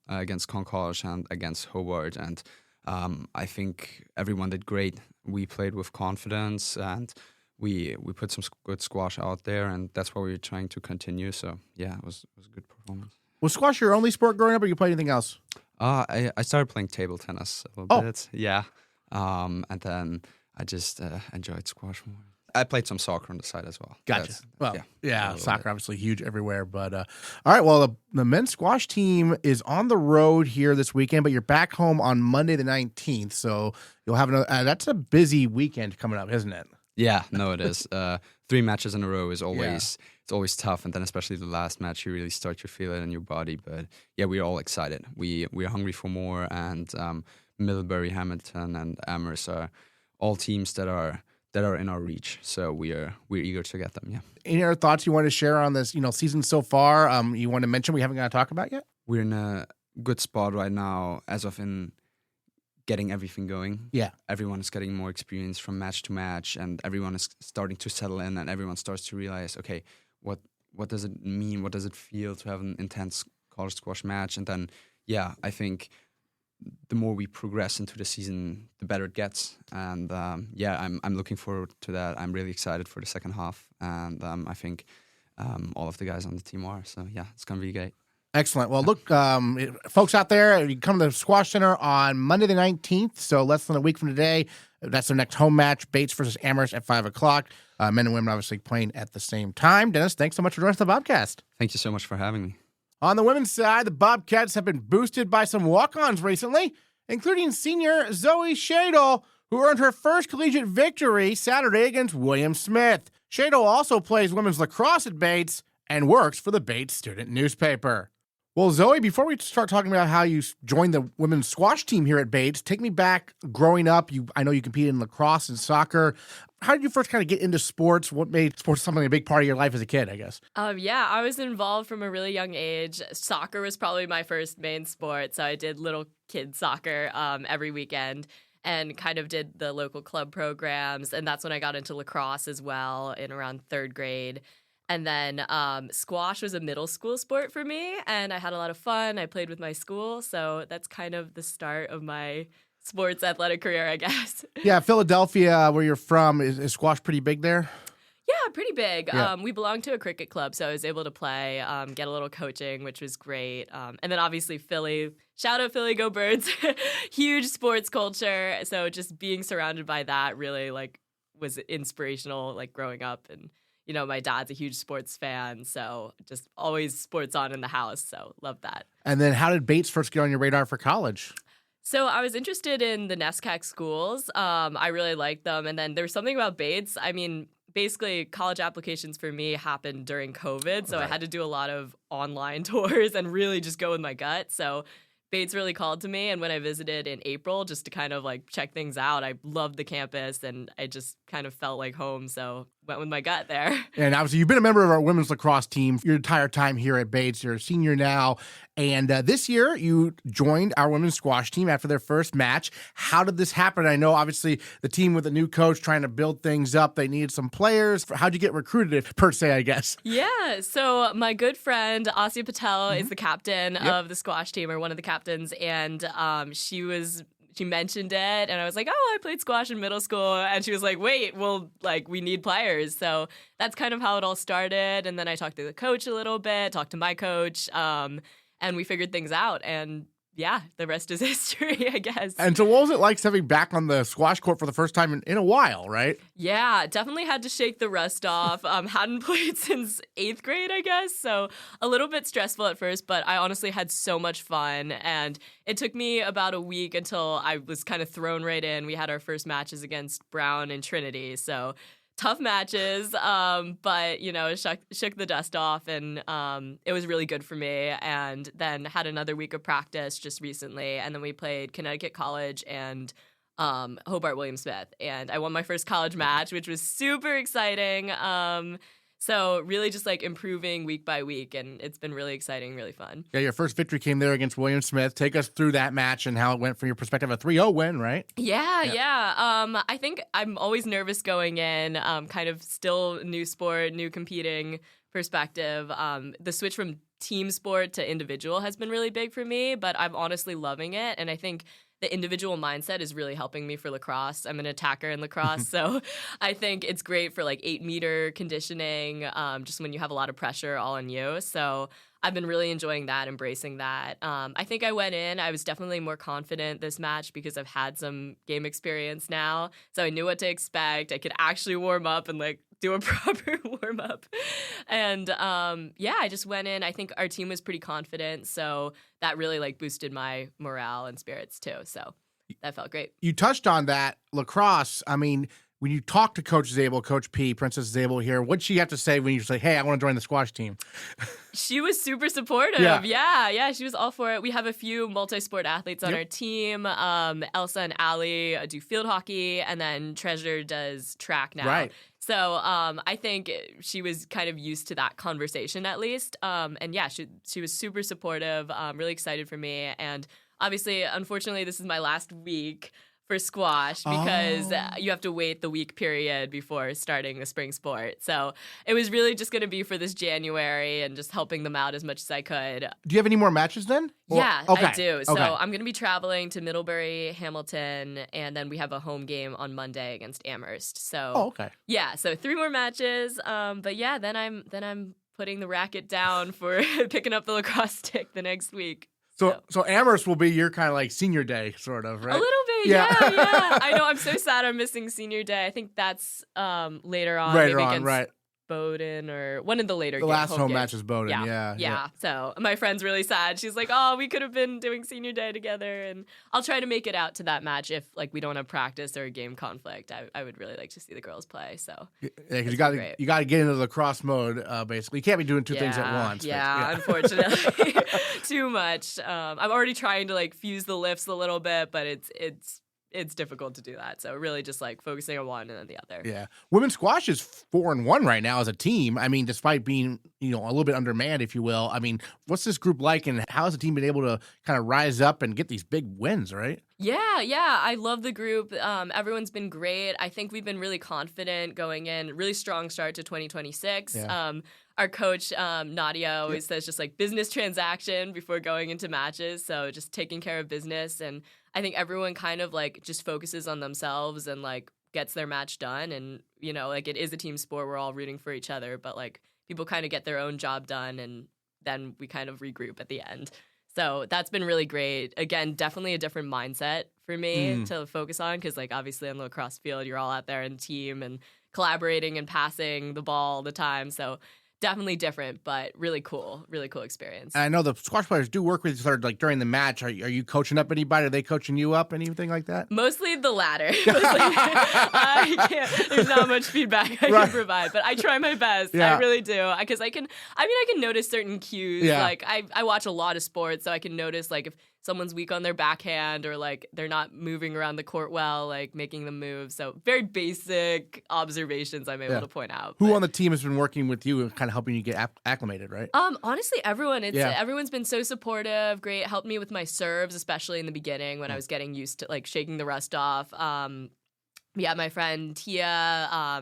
Speaker 6: against Con College and against Hobart, and I think everyone did great. We played with confidence, and we put some good squash out there, and that's what we were trying to continue. So yeah, it was a good performance.
Speaker 1: Was squash your only sport growing up, or you played anything else?
Speaker 6: I started playing table tennis a little bit. Yeah. And then I just enjoyed squash more. I played some soccer on the side as well.
Speaker 1: Gotcha. Soccer obviously huge everywhere. But all right, well, the men's squash team is on the road here this weekend, but you're back home on Monday the 19th. So you'll have that's a busy weekend coming up, isn't it?
Speaker 6: Yeah, no, it is. 3 matches in a row is always it's always tough, and then especially the last match, you really start to feel it in your body. But yeah, we're all excited. We're hungry for more, and Middlebury, Hamilton, and Amherst are all teams that are in our reach. So we're eager to get them. Yeah.
Speaker 1: Any other thoughts you want to share on this season so far? You want to mention we haven't got to talk about yet?
Speaker 6: We're in a good spot right now, as of in getting everything going.
Speaker 1: Yeah.
Speaker 6: Everyone is getting more experience from match to match, and everyone is starting to settle in, and everyone starts to realize, okay, what does it mean? What does it feel to have an intense college squash match? And then, yeah, I think the more we progress into the season, the better it gets. And I'm looking forward to that. I'm really excited for the second half, and I think all of the guys on the team are. So yeah, it's gonna be great.
Speaker 1: Excellent. Well, look, folks out there, you come to the Squash Center on Monday the 19th, so less than a week from today. That's their next home match, Bates versus Amherst at 5 o'clock. Men and women obviously playing at the same time. Dennis, thanks so much for joining us on the Bobcast.
Speaker 6: Thank you so much for having me.
Speaker 1: On the women's side, the Bobcats have been boosted by some walk-ons recently, including senior Zoe Schaedle, who earned her first collegiate victory Saturday against William Smith. Schaedle also plays women's lacrosse at Bates and works for the Bates student newspaper. Well, Zoe, before we start talking about how you joined the women's squash team here at Bates, take me back growing up. I know you competed in lacrosse and soccer. How did you first kind of get into sports? What made sports something a big part of your life as a kid, I guess?
Speaker 7: I was involved from a really young age. Soccer was probably my first main sport, so I did little kid soccer every weekend and kind of did the local club programs, and that's when I got into lacrosse as well in around 3rd grade. And then squash was a middle school sport for me, and I had a lot of fun. I played with my school, so that's kind of the start of my sports athletic career, I guess.
Speaker 1: Yeah, Philadelphia, where you're from, is squash pretty big there?
Speaker 7: Yeah, pretty big.
Speaker 1: Yeah.
Speaker 7: We belong to a cricket club, so I was able to play, get a little coaching, which was great. And then obviously Philly, shout out Philly, go Birds. Huge sports culture. So just being surrounded by that really was inspirational, growing up. And, my dad's a huge sports fan, so just always sports on in the house. So love that.
Speaker 1: And then how did Bates first get on your radar for college?
Speaker 7: So I was interested in the NESCAC schools. I really liked them. And then there was something about Bates. I mean, basically, college applications for me happened during COVID, so I had to do a lot of online tours and really just go with my gut. So Bates really called to me, and when I visited in April just to kind of check things out, I loved the campus, and I just kind of felt like home, so went with my gut there.
Speaker 1: And obviously, you've been a member of our women's lacrosse team your entire time here at Bates. You're a senior now, and this year you joined our women's squash team after their first match. How did this happen? I know, obviously, the team with a new coach trying to build things up. They needed some players. How'd you get recruited, per se, I guess?
Speaker 7: Yeah, so my good friend, Asya Patel, is the captain of the squash team, or one of the captains, and she mentioned it, and I was like, oh, I played squash in middle school. And she was like, wait, well, we need players. So that's kind of how it all started. And then I talked to the coach a little bit, talked to my coach, and we figured things out. And yeah, the rest is history, I guess.
Speaker 1: And so what was it like stepping back on the squash court for the first time in a while, right?
Speaker 7: Yeah, definitely had to shake the rust off. Hadn't played since 8th grade, I guess. So a little bit stressful at first, but I honestly had so much fun. And it took me about a week until I was kind of thrown right in. We had our first matches against Brown and Trinity. So tough matches, but, shook the dust off, and it was really good for me. And then had another week of practice just recently, and then we played Connecticut College and Hobart William Smith, and I won my first college match, which was super exciting. So really just improving week by week, and it's been really exciting, really fun.
Speaker 1: Yeah, your first victory came there against William Smith. Take us through that match and how it went from your perspective. A 3-0 win, right?
Speaker 7: Yeah. I think I'm always nervous going in, kind of still new sport, new competing perspective. The switch from team sport to individual has been really big for me, but I'm honestly loving it, and I think the individual mindset is really helping me for lacrosse. I'm an attacker in lacrosse, so I think it's great for 8-meter conditioning, just when you have a lot of pressure all on you. So I've been really enjoying that, embracing that. I think I went in, I was definitely more confident this match because I've had some game experience now. So I knew what to expect. I could actually warm up and do a proper warm up. And I just went in. I think our team was pretty confident. So that really boosted my morale and spirits too. So that felt great.
Speaker 1: You touched on that lacrosse. I mean, when you talk to Coach Zabel, Coach P, Princess Zabel here, what'd she have to say when you say, hey, I want to join the squash team?
Speaker 7: She was super supportive. Yeah, she was all for it. We have a few multi-sport athletes on our team. Elsa and Allie do field hockey, and then Treasure does track now.
Speaker 1: Right.
Speaker 7: So I think she was kind of used to that conversation at least. And yeah, she was super supportive, really excited for me. And obviously, unfortunately, this is my last week for squash because you have to wait the week period before starting the spring sport. So it was really just going to be for this January and just helping them out as much as I could.
Speaker 1: Do you have any more matches then?
Speaker 7: Yeah,
Speaker 1: okay.
Speaker 7: I do. So
Speaker 1: okay.
Speaker 7: I'm going to be traveling to Middlebury, Hamilton, and then we have a home game on Monday against Amherst. So yeah, so 3 more matches. But yeah, then I'm putting the racket down for picking up the lacrosse stick the next week.
Speaker 1: So Amherst will be your kind of senior day, sort of, right?
Speaker 7: A little bit, yeah. I know. I'm so sad I'm missing senior day. I think that's later on.
Speaker 1: Later on, right.
Speaker 7: Bowdoin or one of the later
Speaker 1: games. The last home match is Bowdoin, yeah.
Speaker 7: So my friend's really sad. She's like, oh, we could have been doing senior day together. And I'll try to make it out to that match if we don't have practice or a game conflict. I would really like to see the girls play. So
Speaker 1: because you got to get into the lacrosse mode, basically. You can't be doing two things at once.
Speaker 7: Yeah, unfortunately. Too much. I'm already trying to fuse the lifts a little bit, but it's it's difficult to do that. So really just like focusing on one and then the other.
Speaker 1: Yeah. Women's squash is 4-1 right now as a team. I mean, despite being, a little bit undermanned, if you will. I mean, what's this group like and how has the team been able to kind of rise up and get these big wins, right?
Speaker 7: Yeah. I love the group. Everyone's been great. I think we've been really confident going in. Really strong start to 2026.
Speaker 1: Yeah.
Speaker 7: Our coach, Nadia, always says just like business transaction before going into matches. So just taking care of business. And I think everyone kind of like just focuses on themselves and like gets their match done. And, like it is a team sport. We're all rooting for each other. But like people kind of get their own job done and then we kind of regroup at the end. So that's been really great. Again, definitely a different mindset for me to focus on because like obviously on the lacrosse field, you're all out there in team and collaborating and passing the ball all the time. So definitely different, but really cool experience.
Speaker 1: And I know the squash players do work with each other like during the match. Are you coaching up anybody? Are they coaching you up? Anything like that?
Speaker 7: Mostly the latter. There's not much feedback I can provide, but I try my best.
Speaker 1: Yeah.
Speaker 7: I really do. Because I can notice certain cues.
Speaker 1: Yeah.
Speaker 7: Like I watch a lot of sports, so I can notice like if someone's weak on their backhand or like they're not moving around the court well, like making them move. So very basic observations I'm able to point out.
Speaker 1: Who on the team has been working with you and kind of helping you get acclimated, right?
Speaker 7: Honestly, everyone. Everyone's been so supportive. Great, helped me with my serves, especially in the beginning when I was getting used to like shaking the rust off. My friend Tia,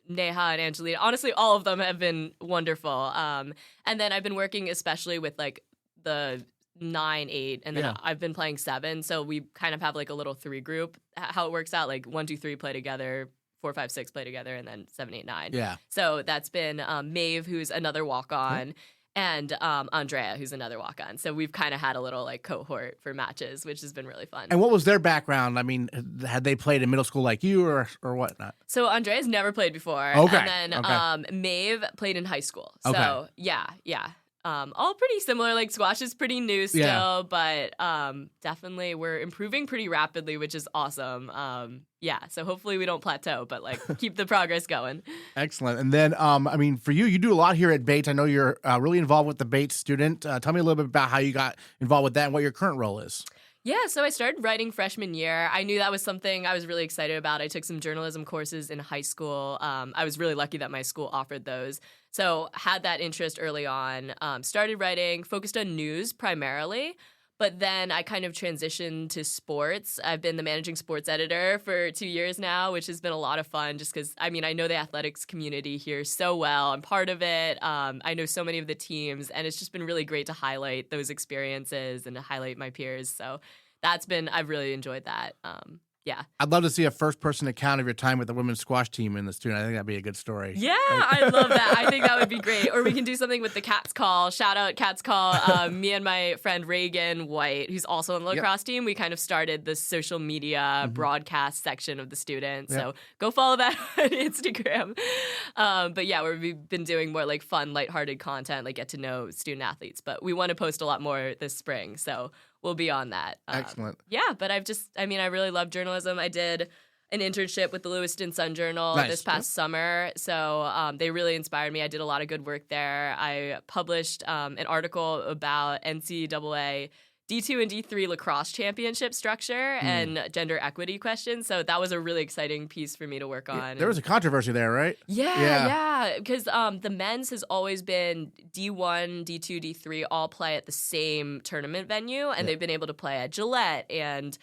Speaker 7: Neha and Angelina. Honestly, all of them have been wonderful. And then I've been working especially with like the 9, 8, and then I've been playing 7. So we kind of have like a little 3 group. How it works out, like 1, 2, 3 play together, 4, 5, 6 play together, and then 7, 8, 9.
Speaker 1: Yeah.
Speaker 7: So that's been Maeve, who's another walk-on, and Andrea, who's another walk-on. So we've kind of had a little like cohort for matches, which has been really fun.
Speaker 1: And what was their background? I mean, had they played in middle school like you or whatnot?
Speaker 7: So Andrea's never played before.
Speaker 1: Okay.
Speaker 7: And then Maeve played in high school. So yeah. All pretty similar. Like squash is pretty new still, but definitely we're improving pretty rapidly, which is awesome. So hopefully we don't plateau, but like keep the progress going.
Speaker 1: Excellent. And then, for you do a lot here at Bates. I know you're really involved with the Bates student. Tell me a little bit about how you got involved with that and what your current role is.
Speaker 7: Yeah, so I started writing freshman year. I knew that was something I was really excited about. I took some journalism courses in high school. I was really lucky that my school offered those. So had that interest early on, started writing, focused on news primarily. But then I kind of transitioned to sports. I've been the managing sports editor for 2 years now, which has been a lot of fun just because, I know the athletics community here so well. I'm part of it. I know so many of the teams, and it's just been really great to highlight those experiences and to highlight my peers. So I've really enjoyed that. Yeah.
Speaker 1: I'd love to see a first-person account of your time with the women's squash team in the student. I think that'd be a good story.
Speaker 7: Yeah, I love that. I think that would be great. Or we can do something with the Cats Call. Shout out Cats Call. Me and my friend Reagan White, who's also on the lacrosse team, we kind of started the social media broadcast section of the students. So go follow that on Instagram. But yeah, we've been doing more like fun, lighthearted content, like get to know student athletes. But we want to post a lot more this spring. So we'll be on that.
Speaker 1: Excellent.
Speaker 7: Yeah, but I really love journalism. I did an internship with the Lewiston Sun-Journal this past summer. So they really inspired me. I did a lot of good work there. I published an article about NCAA D2 and D3 lacrosse championship structure and gender equity questions. So that was a really exciting piece for me to work on.
Speaker 1: There was a controversy there, right?
Speaker 7: Yeah. Because the men's has always been D1, D2, D3 all play at the same tournament venue, and they've been able to play at Gillette and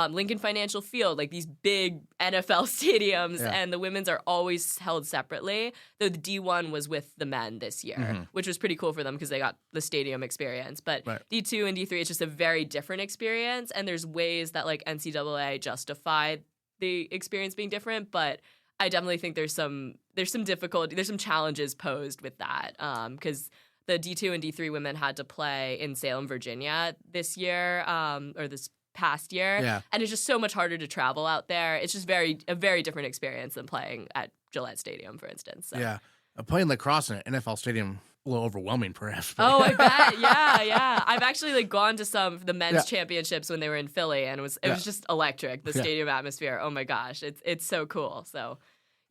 Speaker 7: Lincoln Financial Field, like these big NFL stadiums, and the women's are always held separately, though the D1 was with the men this year, which was pretty cool for them because they got the stadium experience. But D2 and D3, it's just a very different experience, and there's ways that like NCAA justify the experience being different, but I definitely think there's some difficulty, there's some challenges posed with that because the D2 and D3 women had to play in Salem, Virginia this year, or this past year, and it's just so much harder to travel out there. It's just a very different experience than playing at Gillette Stadium, for instance. So.
Speaker 1: Yeah, playing lacrosse in an NFL stadium, a little overwhelming, perhaps.
Speaker 7: Oh, I bet. Yeah. I've actually gone to some of the men's championships when they were in Philly, and it was just electric. The stadium atmosphere. Oh my gosh, it's so cool. So.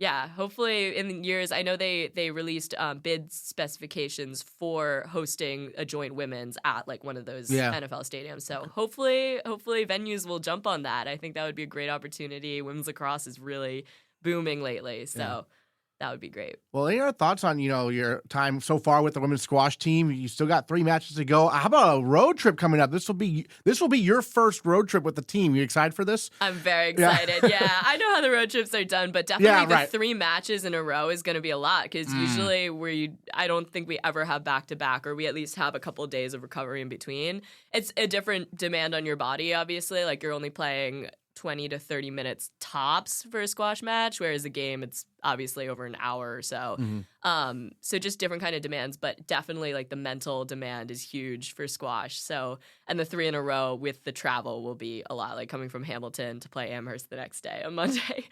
Speaker 7: Yeah, hopefully in years, I know they released bid specifications for hosting a joint women's at like one of those NFL stadiums. So hopefully venues will jump on that. I think that would be a great opportunity. Women's lacrosse is really booming lately, so that would be great.
Speaker 1: Well, any other thoughts on, your time so far with the women's squash team? You still got 3 matches to go. How about a road trip coming up? This will be your first road trip with the team. You excited for this?
Speaker 7: I'm very excited. Yeah, I know how the road trips are done, but definitely the 3 matches in a row is going to be a lot because usually I don't think we ever have back-to-back, or we at least have a couple of days of recovery in between. It's a different demand on your body, obviously. Like, you're only playing 20 to 30 minutes tops for a squash match, whereas a game, it's obviously over an hour or so. So just different kind of demands, but definitely like the mental demand is huge for squash. So, and the 3 in a row with the travel will be a lot, like coming from Hamilton to play Amherst the next day on Monday.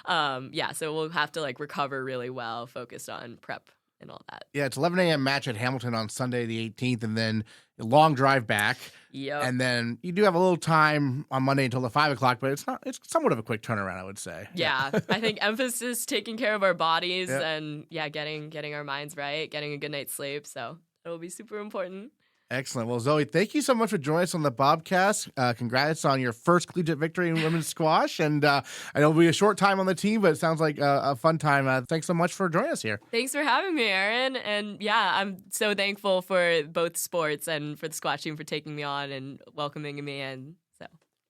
Speaker 7: So we'll have to like recover really well, focused on prep and all that.
Speaker 1: Yeah, it's 11 a.m. match at Hamilton on Sunday the 18th, and then a long drive back.
Speaker 7: Yep.
Speaker 1: And then you do have a little time on Monday until the 5 o'clock, but it's somewhat of a quick turnaround, I would say.
Speaker 7: Yeah. I think emphasis taking care of our bodies and getting our minds right, getting a good night's sleep. So it'll be super important.
Speaker 1: Excellent. Well, Zoe, thank you so much for joining us on the Bobcast. Congrats on your first collegiate victory in women's squash. And I know it'll be a short time on the team, but it sounds like a fun time. Thanks so much for joining us here.
Speaker 7: Thanks for having me, Aaron. And I'm so thankful for both sports and for the squash team for taking me on and welcoming me in. So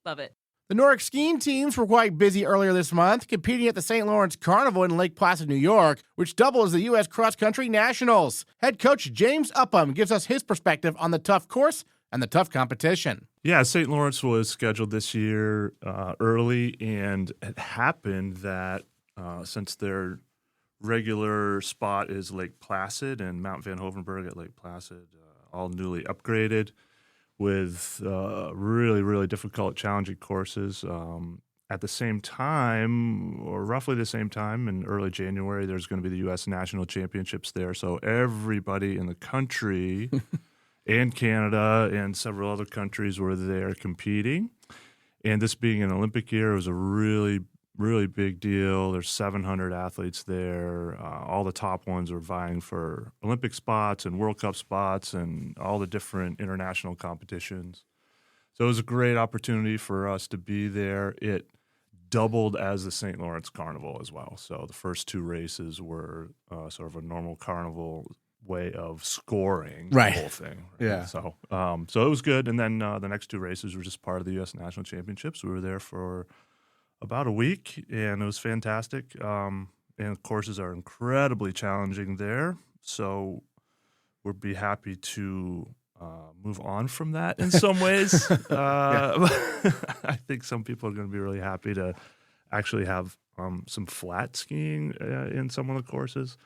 Speaker 7: love it.
Speaker 1: The Nordic skiing teams were quite busy earlier this month, competing at the St. Lawrence Carnival in Lake Placid, New York, which doubles the U.S. Cross Country Nationals. Head coach James Upham gives us his perspective on the tough course and the tough competition.
Speaker 8: Yeah, St. Lawrence was scheduled this year early, and it happened that since their regular spot is Lake Placid and Mount Van Hovenberg at Lake Placid, all newly upgraded, with really, really difficult, challenging courses. At the same time, or roughly the same time, in early January, there's going to be the U.S. National Championships there. So everybody in the country and Canada and several other countries were there competing. And this being an Olympic year, it was a really, really big deal. There's 700 athletes there. All the top ones are vying for Olympic spots and World Cup spots and all the different international competitions. So it was a great opportunity for us to be there. It doubled as the St. Lawrence Carnival as well. So the first 2 races were sort of a normal carnival way of scoring the whole thing. Right?
Speaker 1: Yeah.
Speaker 8: So it was good. And then the next 2 races were just part of the U.S. National Championships. We were there for about a week, and it was fantastic. And the courses are incredibly challenging there, so we'll be happy to move on from that in some ways. I think some people are going to be really happy to actually have some flat skiing in some of the courses.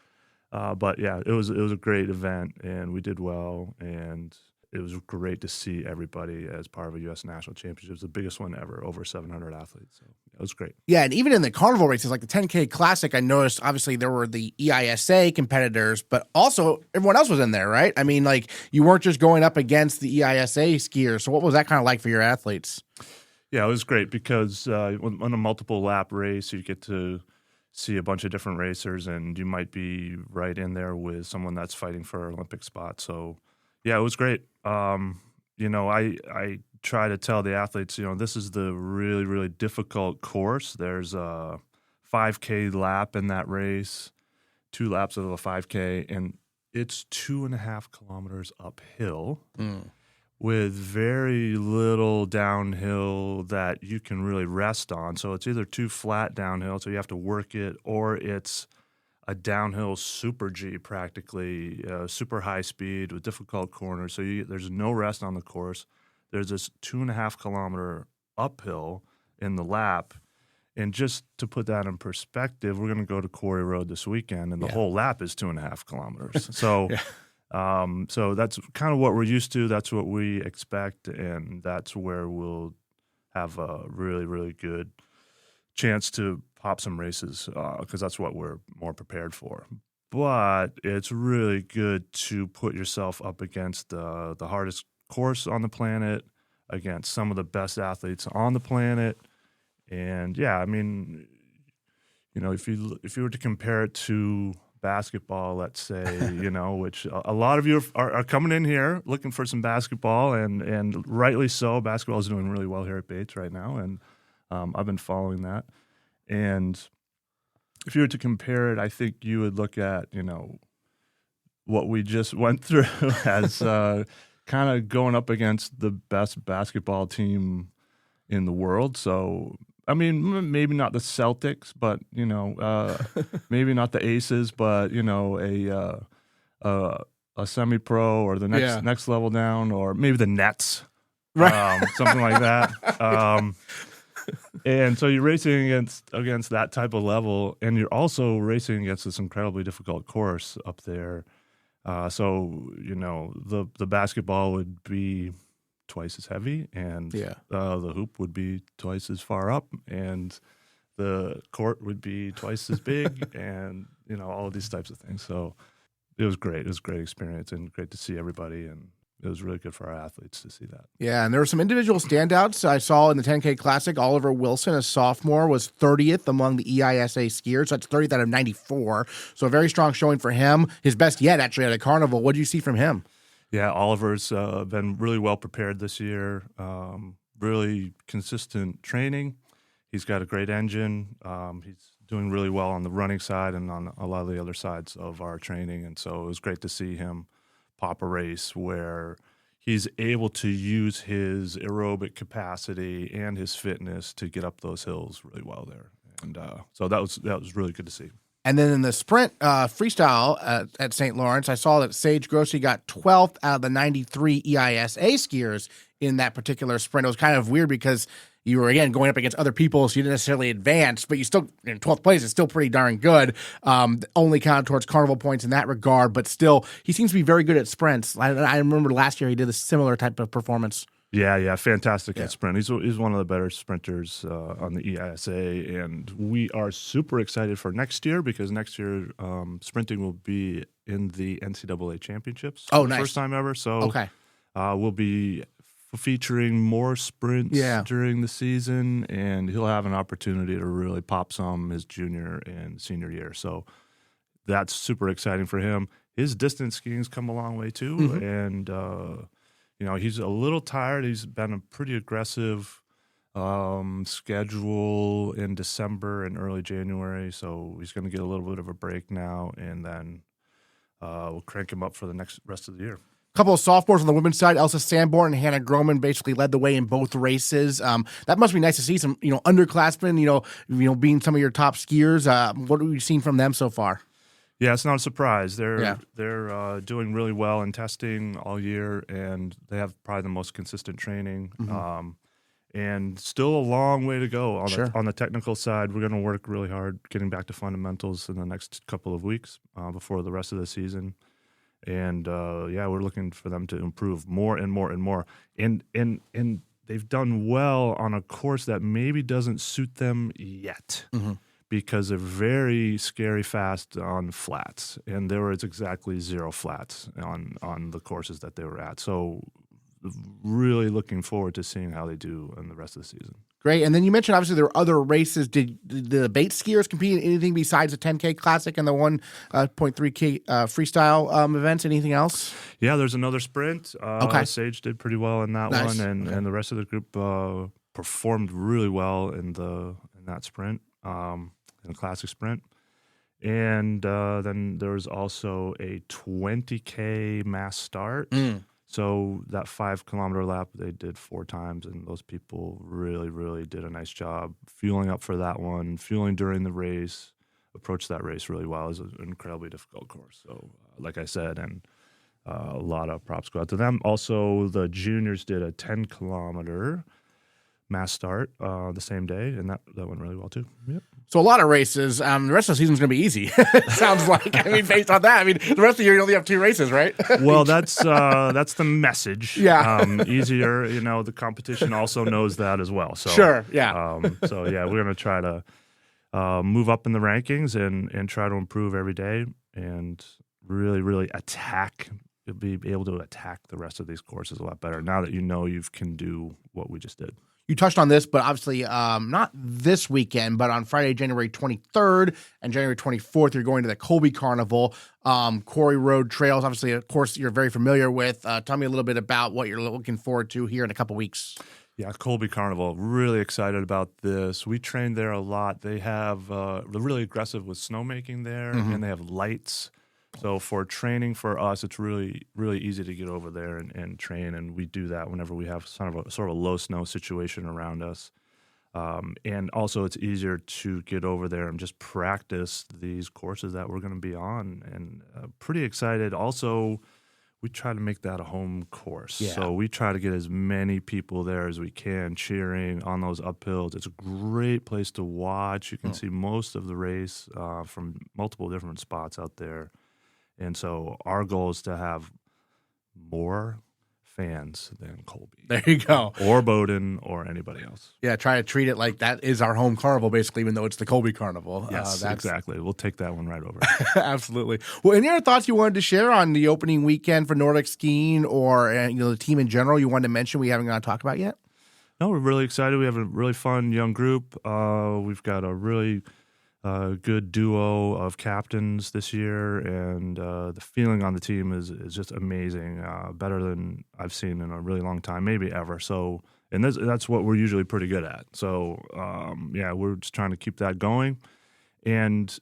Speaker 8: But yeah, it was a great event, and we did well, and it was great to see everybody as part of a U.S. National Championship. It was the biggest one ever, over 700 athletes. So it was great.
Speaker 1: Yeah, and even in the carnival races, like the 10K Classic, I noticed obviously there were the EISA competitors, but also everyone else was in there, right? I mean, like you weren't just going up against the EISA skiers. So what was that kind of like for your athletes?
Speaker 8: Yeah, it was great because on a multiple lap race, you get to see a bunch of different racers, and you might be right in there with someone that's fighting for an Olympic spot. So yeah, it was great. I try to tell the athletes, this is the really, really difficult course. There's a 5K lap in that race, 2 laps of a 5K, and it's 2.5 kilometers uphill with very little downhill that you can really rest on. So it's either too flat downhill, so you have to work it, or it's a downhill super G practically, super high speed with difficult corners. So there's no rest on the course. There's this 2.5 kilometer uphill in the lap. And just to put that in perspective, we're going to go to Quarry Road this weekend, and the whole lap is 2.5 kilometers. So, so that's kind of what we're used to. That's what we expect, and that's where we'll have a really, really good chance to pop some races because that's what we're more prepared for. But it's really good to put yourself up against the hardest course on the planet, against some of the best athletes on the planet. And yeah, I mean, if you were to compare it to basketball, let's say, which a lot of you are coming in here looking for some basketball, and rightly so. Basketball is doing really well here at Bates right now, and I've been following that. And if you were to compare it, I think you would look at, what we just went through as kind of going up against the best basketball team in the world. So, I mean, maybe not the Celtics, but, maybe not the Aces, but, a semi-pro or the next level down, or maybe the Nets,
Speaker 1: Right.
Speaker 8: Something like that. And so you're racing against that type of level, and you're also racing against this incredibly difficult course up there. So the basketball would be twice as heavy, and the hoop would be twice as far up, and the court would be twice as big, and all of these types of things. So it was great. It was a great experience and great to see everybody, and it was really good for our athletes to see that. Yeah,
Speaker 1: and there were some individual standouts I saw in the 10K Classic. Oliver Wilson, a sophomore, was 30th among the EISA skiers. So that's 30th out of 94. So a very strong showing for him. His best yet, actually, at a carnival. What did you see from him?
Speaker 8: Yeah, Oliver's been really well prepared this year. Really consistent training. He's got a great engine. He's doing really well on the running side and on a lot of the other sides of our training. And so it was great to see him pop a race where he's able to use his aerobic capacity and his fitness to get up those hills really well there. And so that was really good to see.
Speaker 1: And then in the sprint freestyle at St. Lawrence, I saw that Sage Grossi got 12th out of the 93 EISA skiers in that particular sprint. It was kind of weird because you were, again, going up against other people, so you didn't necessarily advance, but you still, in 12th place is still pretty darn good. Only counted towards carnival points in that regard, but still, he seems to be very good at sprints. I remember last year he did a similar type of performance.
Speaker 8: Yeah, fantastic at sprint. He's one of the better sprinters on the EISA, and we are super excited for next year because next year sprinting will be in the NCAA championships.
Speaker 1: Oh, nice.
Speaker 8: First time ever. So we'll be featuring more sprints during the season, and he'll have an opportunity to really pop some his junior and senior year. So that's super exciting for him. His distance skiing's come a long way too, and he's a little tired. He's been a pretty aggressive schedule in December and early January, so he's going to get a little bit of a break now, and then we'll crank him up for the rest of the year.
Speaker 1: Couple of sophomores on the women's side, Elsa Sanborn and Hannah Groman basically led the way in both races. That must be nice to see some, underclassmen, being some of your top skiers. What have you seen from them so far?
Speaker 8: Yeah, it's not a surprise. They're doing really well in testing all year, and they have probably the most consistent training. And still a long way to go on the technical side. We're going to work really hard getting back to fundamentals in the next couple of weeks before the rest of the season. And we're looking for them to improve more and more and more. And they've done well on a course that maybe doesn't suit them yet because they're very scary fast on flats. And there was exactly 0 flats on the courses that they were at. So really looking forward to seeing how they do in the rest of the season.
Speaker 1: Great. And then you mentioned, obviously, there were other races. Did the Bates skiers compete in anything besides the 10K Classic and the 1.3K freestyle events? Anything else?
Speaker 8: Yeah, there's another sprint. Sage did pretty well in that one, and the rest of the group performed really well in that sprint, in the Classic sprint. And then there was also a 20K mass start. So that 5-kilometer lap they did 4 times, and those people really, really did a nice job fueling up for that one, fueling during the race, approached that race really well. It was an incredibly difficult course. So like I said, and a lot of props go out to them. Also, the juniors did a 10-kilometer mass start the same day, and that went really well too. Yep.
Speaker 1: So a lot of races. The rest of the season is going to be easy. It sounds like. Based on that, the rest of the year you only have 2 races, right?
Speaker 8: Well, that's the message.
Speaker 1: Yeah.
Speaker 8: Easier. The competition also knows that as well. So
Speaker 1: sure. Yeah.
Speaker 8: We're going to try to move up in the rankings and try to improve every day and really, really be able to attack the rest of these courses a lot better now that you can do what we just did.
Speaker 1: You touched on this, but obviously not this weekend, but on Friday, January 23rd and January 24th, you're going to the Colby Carnival, Quarry Road Trails. Obviously, of course, you're very familiar with. Tell me a little bit about what you're looking forward to here in a couple weeks.
Speaker 8: Yeah, Colby Carnival. Really excited about this. We trained there a lot. They have they're really aggressive with snowmaking there, and they have lights. So for training for us, it's really, really easy to get over there and train, and we do that whenever we have sort of a low snow situation around us. And also, it's easier to get over there and just practice these courses that we're going to be on, and pretty excited. Also, we try to make that a home course.
Speaker 1: Yeah.
Speaker 8: So we try to get as many people there as we can cheering on those uphills. It's a great place to watch. You can see most of the race from multiple different spots out there. And so our goal is to have more fans than Colby.
Speaker 1: There you go.
Speaker 8: Or Bowdoin or anybody else.
Speaker 1: Yeah, try to treat it like that is our home carnival, basically, even though it's the Colby Carnival.
Speaker 8: Yes, exactly. We'll take that one right over.
Speaker 1: Absolutely. Well, any other thoughts you wanted to share on the opening weekend for Nordic skiing or the team in general you wanted to mention we haven't got to talk about yet?
Speaker 8: No, we're really excited. We have a really fun young group. We've got a really good duo of captains this year, and the feeling on the team is just amazing, better than I've seen in a really long time, maybe ever. So, and that's what we're usually pretty good at. So, we're just trying to keep that going. And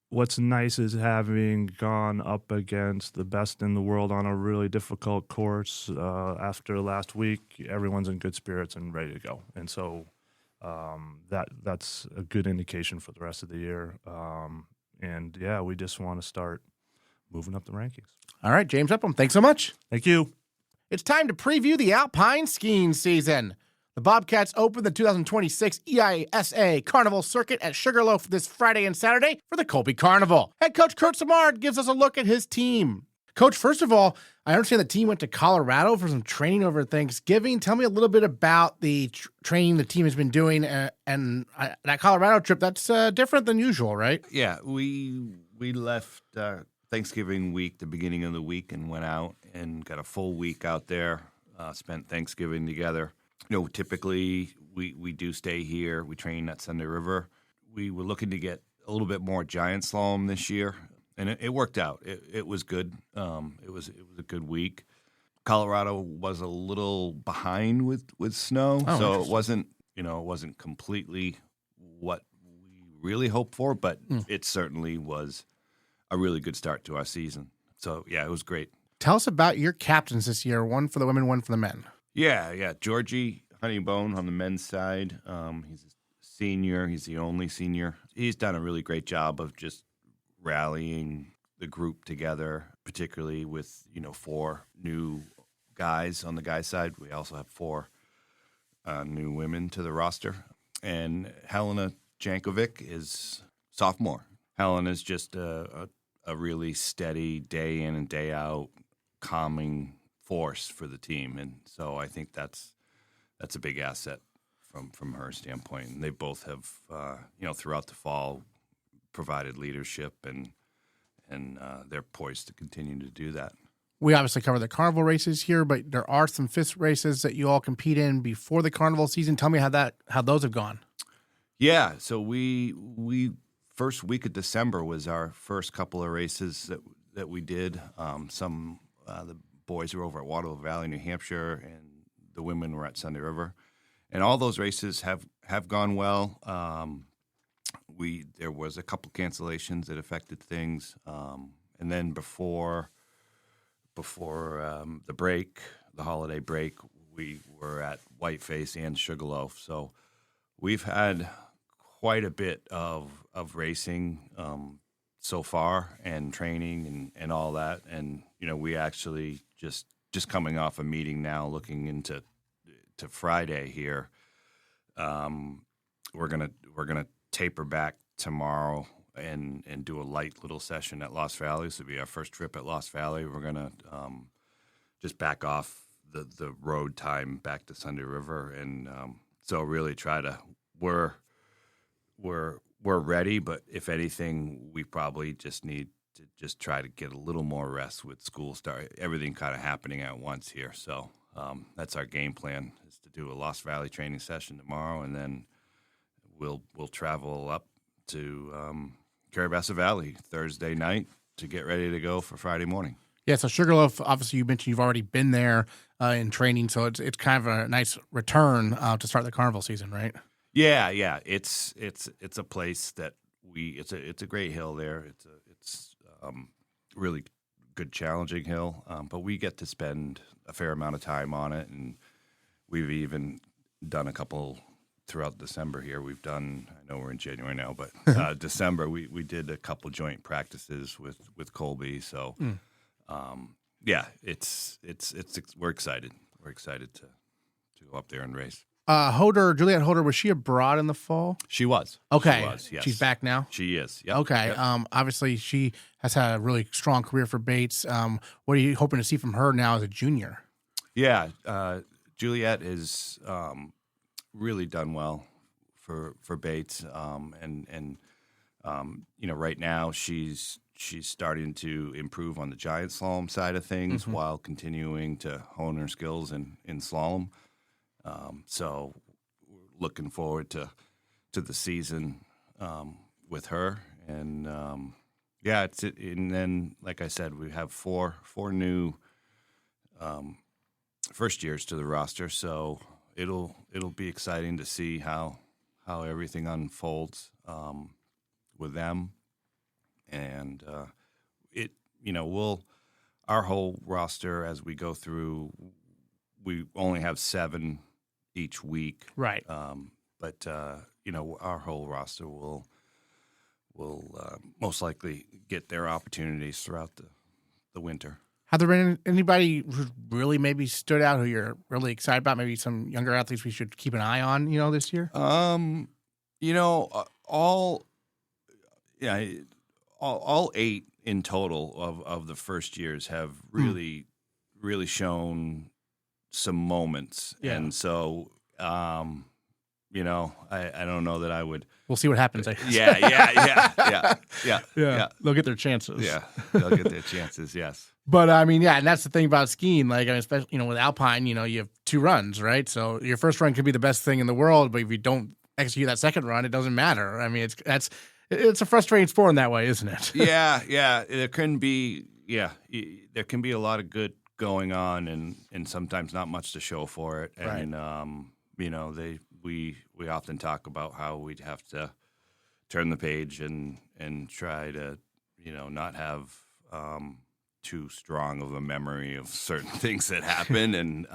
Speaker 8: what's nice is having gone up against the best in the world on a really difficult course after last week, everyone's in good spirits and ready to go. And so that's a good indication for the rest of the year. We just want to start moving up the rankings.
Speaker 1: All right, James Upham, thanks so much.
Speaker 8: Thank you.
Speaker 1: It's time to preview the Alpine skiing season. The Bobcats open the 2026 EISA Carnival Circuit at Sugarloaf this Friday and Saturday for the Colby Carnival. Head coach Kurt Simard gives us a look at his team. Coach, first of all, I understand the team went to Colorado for some training over Thanksgiving. Tell me a little bit about the training the team has been doing, and that Colorado trip, that's different than usual, right?
Speaker 9: Yeah, we left Thanksgiving week, the beginning of the week, and went out and got a full week out there, spent Thanksgiving together. Typically we do stay here. We train at Sunday River. We were looking to get a little bit more giant slalom this year. And it worked out. It was good. It was a good week. Colorado was a little behind with snow, so it wasn't completely what we really hoped for, but it certainly was a really good start to our season. So yeah, it was great.
Speaker 1: Tell us about your captains this year. One for the women, one for the men.
Speaker 9: Yeah. Georgie Honeybone on the men's side. He's a senior. He's the only senior. He's done a really great job of just rallying the group together, particularly with 4 new guys on the guys' side. We also have 4 new women to the roster, and Helena Jankovic is sophomore. Helena's just a really steady day in and day out, calming force for the team, and so I think that's a big asset from her standpoint. And they both have throughout the fall provided leadership, and they're poised to continue to do that.
Speaker 1: We obviously cover the carnival races here, but there are some fifth races that you all compete in before the carnival season. Tell me how those have gone.
Speaker 9: Yeah, so we first week of December was our first couple of races that we did. The boys were over at Waterville Valley, New Hampshire, and the women were at Sunday River, and all those races have gone well. There was a couple cancellations that affected things, and then before the break, the holiday break, we were at Whiteface and Sugarloaf. So we've had quite a bit of racing so far, and training and all that. And we actually just coming off a meeting now, looking into Friday here. We're gonna taper back tomorrow and do a light little session at Lost Valley. This will be our first trip at Lost Valley. We're gonna just back off the road time back to Sunday River, and so really try to we're ready, but if anything, we probably just need to try to get a little more rest with school start, everything kind of happening at once here. So that's our game plan, is to do a Lost Valley training session tomorrow, and then we'll travel up to Carabassa Valley Thursday night to get ready to go for Friday morning.
Speaker 1: Yeah, so Sugarloaf, obviously you mentioned you've already been there in training, so it's kind of a nice return to start the carnival season, right?
Speaker 9: Yeah. It's a place that it's a great hill there. It's really good, challenging hill, but we get to spend a fair amount of time on it, and we've even done a couple throughout December here. We've done, I know we're in January now, but December we did a couple joint practices with Colby. So yeah, it's we're excited. We're excited to go up there and race.
Speaker 1: Juliette Holder, was she abroad in the fall?
Speaker 9: She was.
Speaker 1: Okay.
Speaker 9: She was, yes.
Speaker 1: She's back now?
Speaker 9: She is. Yep.
Speaker 1: Okay.
Speaker 9: Yep.
Speaker 1: Obviously, she has had a really strong career for Bates. What are you hoping to see from her now as a junior?
Speaker 9: Yeah. Juliette has really done well for Bates. And right now she's starting to improve on the giant slalom side of things while continuing to hone her skills in slalom. So we're looking forward to the season with her, and and then like I said, we have four new first years to the roster, so it'll be exciting to see how everything unfolds with them, and our whole roster as we go through, we only have 7 each week,
Speaker 1: right?
Speaker 9: But our whole roster will most likely get their opportunities throughout the winter.
Speaker 1: Have there been anybody who really maybe stood out who you're really excited about? Maybe some younger athletes we should keep an eye on, this year?
Speaker 9: All 8 in total of the first years have really shown some moments.
Speaker 1: Yeah.
Speaker 9: And so, I don't know that I would.
Speaker 1: We'll see what happens.
Speaker 9: Yeah.
Speaker 1: They'll get their chances.
Speaker 9: Yeah, they'll get their chances, yes.
Speaker 1: But, and that's the thing about skiing. Especially, with Alpine, you have 2 runs, right? So your first run could be the best thing in the world, but if you don't execute that second run, it doesn't matter. It's a frustrating sport in that way, isn't it?
Speaker 9: Yeah. There can be a lot of good going on, and sometimes not much to show for it. And
Speaker 1: right.
Speaker 9: we often talk about how we'd have to turn the page and try to not have too strong of a memory of certain things that happen, and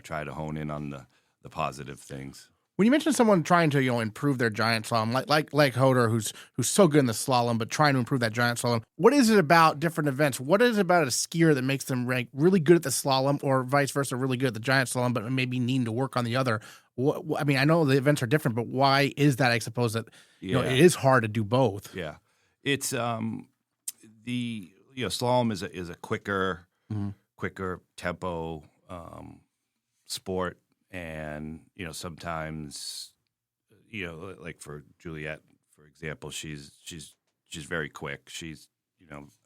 Speaker 9: try to hone in on the positive things.
Speaker 1: When you mention someone trying to improve their giant slalom, like Hoder, who's so good in the slalom, but trying to improve that giant slalom, what is it about different events? What is it about a skier that makes them rank really good at the slalom, or vice versa, really good at the giant slalom, but maybe needing to work on the other? I know the events are different, but why is that? I suppose that it is hard to do both.
Speaker 9: Yeah, it's the slalom is a quicker tempo sport. And, sometimes, like for Juliette, for example, she's very quick. She's,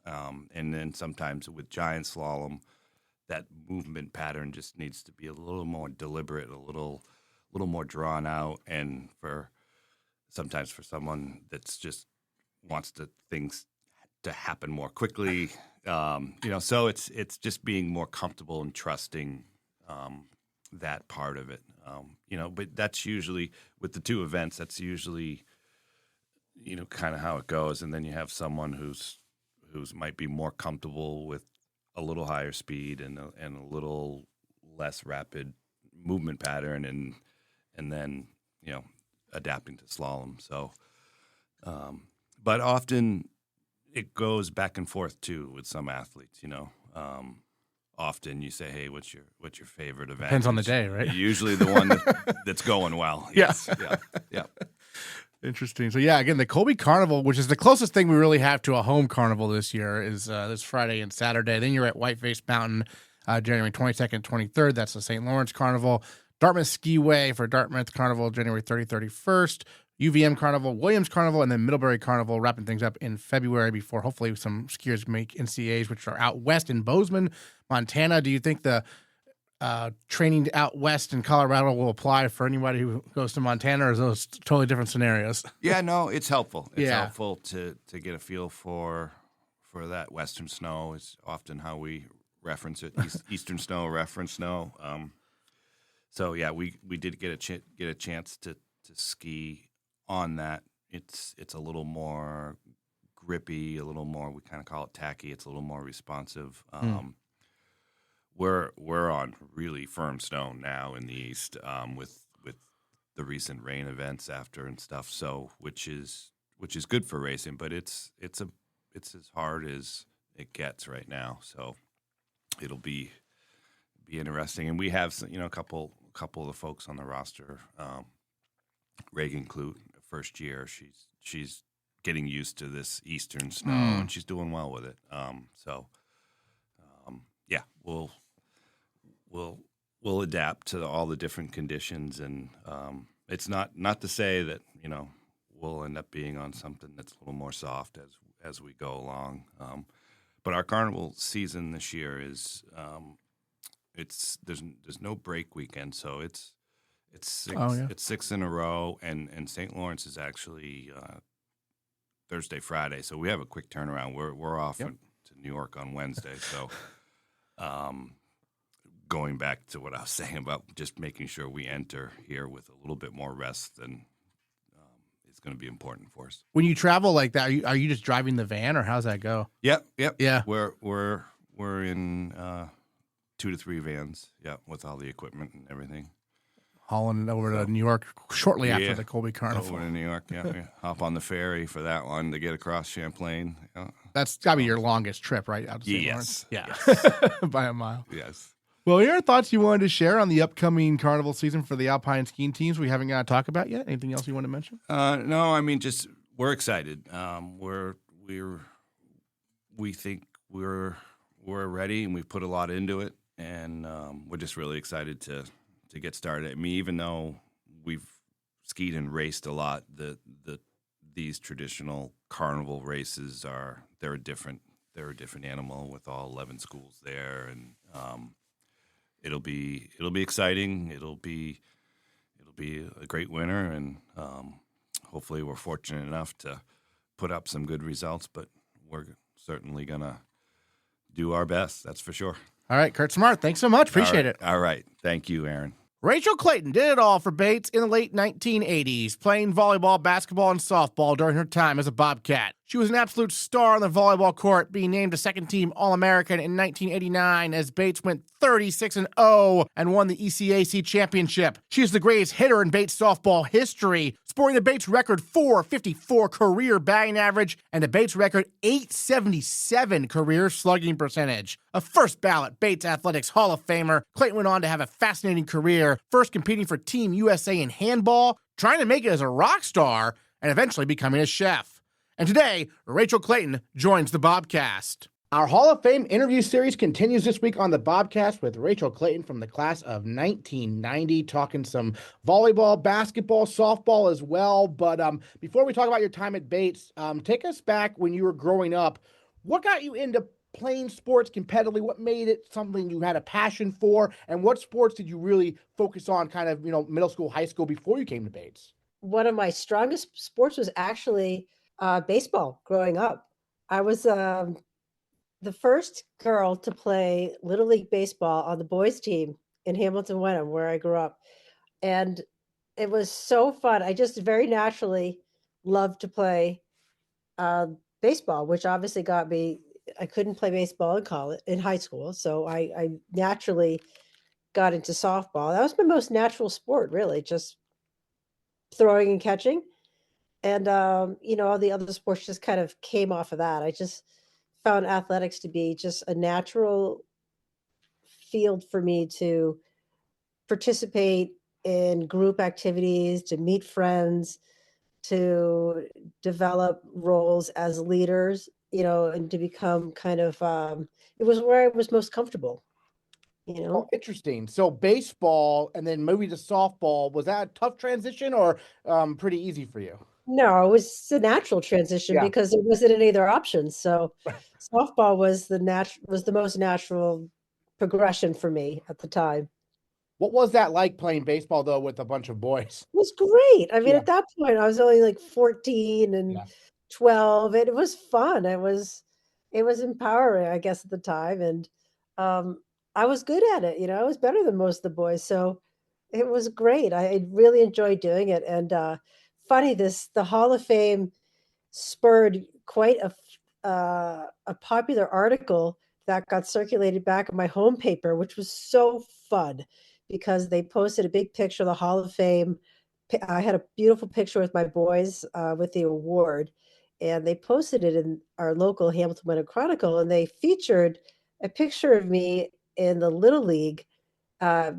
Speaker 9: and then sometimes with giant slalom, that movement pattern just needs to be a little more deliberate, a little more drawn out. And sometimes for someone that's just wants things to happen more quickly, so it's just being more comfortable and trusting, that part of it, but that's usually with the 2 events. That's usually, kind of how it goes. And then you have someone who's might be more comfortable with a little higher speed and a little less rapid movement pattern, and then adapting to slalom. So, but often it goes back and forth too with some athletes. Often you say, "Hey, what's your favorite event?"
Speaker 1: Depends on the day, right?
Speaker 9: Usually the one that's going well. Yes. Yeah.
Speaker 1: Interesting. So again, the Colby Carnival, which is the closest thing we really have to a home carnival this year, is this Friday and Saturday. Then you're at Whiteface Mountain, January 22nd, 23rd. That's the St. Lawrence Carnival. Dartmouth Skiway for Dartmouth Carnival, January 30th, 31st. UVM Carnival, Williams Carnival, and then Middlebury Carnival, wrapping things up in February before hopefully some skiers make NCAAs, which are out west in Bozeman, Montana. Do you think training out west in Colorado will apply for anybody who goes to Montana, or is those totally different scenarios?
Speaker 9: Yeah, no, it's helpful. It's
Speaker 1: Yeah.
Speaker 9: helpful to get a feel for that western snow. Is often how we reference it. Eastern snow, reference snow. So yeah, we did get a chance to ski on that. It's a little more grippy, a little more, we kind of call it tacky. It's a little more responsive. We're on really firm snow now in the east with the recent rain events after and stuff. So which is good for racing, but it's as hard as it gets right now. So it'll be interesting. And we have a couple of the folks on the roster. Reagan Clute, first year, she's getting used to this eastern snow and she's doing well with it. Yeah, we'll adapt to all the different conditions, and it's not to say that we'll end up being on something that's a little more soft as we go along. But our carnival season this year is there's no break weekend, so it's six in a row, and St. Lawrence is actually Thursday, Friday, so we have a quick turnaround. We're off to New York on Wednesday, so going back to what I was saying about just making sure we enter here with a little bit more rest than is going to be important for us.
Speaker 1: When you travel like that, are you just driving the van, or how's that go?
Speaker 9: Yep.
Speaker 1: Yeah.
Speaker 9: We're in 2 to 3 vans, with all the equipment and everything.
Speaker 1: Hauling over to New York shortly after the Colby Carnival.
Speaker 9: Over to New York, yeah. Hop on the ferry for that one to get across Champlain.
Speaker 1: That's got to be your longest trip, right? Out to St. Lawrence?
Speaker 9: Yeah.
Speaker 1: By a mile.
Speaker 9: Yes.
Speaker 1: Well, your thoughts you wanted to share on the upcoming carnival season for the Alpine skiing teams we haven't got to talk about yet? Anything else you want to mention?
Speaker 9: No, I mean, just we're excited. We think we're ready, and we've put a lot into it, and we're just really excited to get started. I mean, even though we've skied and raced a lot, these traditional carnival races they're a different animal with all 11 schools there, and it'll be exciting. It'll be a great winter, and hopefully we're fortunate enough to put up some good results. But we're certainly gonna do our best. That's for sure.
Speaker 1: All right, Kurt Simard, thanks so much. Appreciate it.
Speaker 9: All right, thank you, Aaron.
Speaker 1: Rachel Clayton did it all for Bates in the late 1980s, playing volleyball, basketball, and softball during her time as a Bobcat. She was an absolute star on the volleyball court, being named a second-team All-American in 1989 as Bates went 36-0 and won the ECAC championship. She is the greatest hitter in Bates softball history, sporting the Bates record .454 career batting average and a Bates record .877 career slugging percentage. A first-ballot Bates Athletics Hall of Famer, Clayton went on to have a fascinating career, first competing for Team USA in handball, trying to make it as a rock star, and eventually becoming a chef. And today, Rachel Clayton joins the Bobcast. Our Hall of Fame interview series continues this week on the Bobcast with Rachel Clayton from the class of 1990, talking some volleyball, basketball, softball as well. But before we talk about your time at Bates, take us back when you were growing up. What got you into playing sports competitively? What made it something you had a passion for? And what sports did you really focus on kind of, middle school, high school before you came to Bates?
Speaker 10: One of my strongest sports was actually baseball growing up. I was the first girl to play Little League baseball on the boys team in Hamilton, Wenham, where I grew up. And it was so fun. I just very naturally loved to play baseball, which obviously got me, I couldn't play baseball in high school. So I naturally got into softball. That was my most natural sport, really, just throwing and catching. And, all the other sports just kind of came off of that. I just found athletics to be just a natural field for me to participate in group activities, to meet friends, to develop roles as leaders, and to become kind of, it was where I was most comfortable.
Speaker 1: Oh, interesting. So baseball and then moving to softball, was that a tough transition or pretty easy for you?
Speaker 10: No, it was a natural transition because there wasn't any other options. So softball was the most natural progression for me at the time.
Speaker 1: What was that like playing baseball though with a bunch of boys?
Speaker 10: It was great. I mean,
Speaker 1: Yeah.
Speaker 10: at that point, I was only like 14 and
Speaker 1: Yeah.
Speaker 10: 12, and it was fun. It was empowering, I guess, at the time, and I was good at it. I was better than most of the boys, so it was great. I really enjoyed doing it. And funny, the Hall of Fame spurred quite a popular article that got circulated back in my home paper, which was so fun because they posted a big picture of the Hall of Fame. I had a beautiful picture with my boys with the award, and they posted it in our local Hamilton Winter Chronicle, and they featured a picture of me in the Little League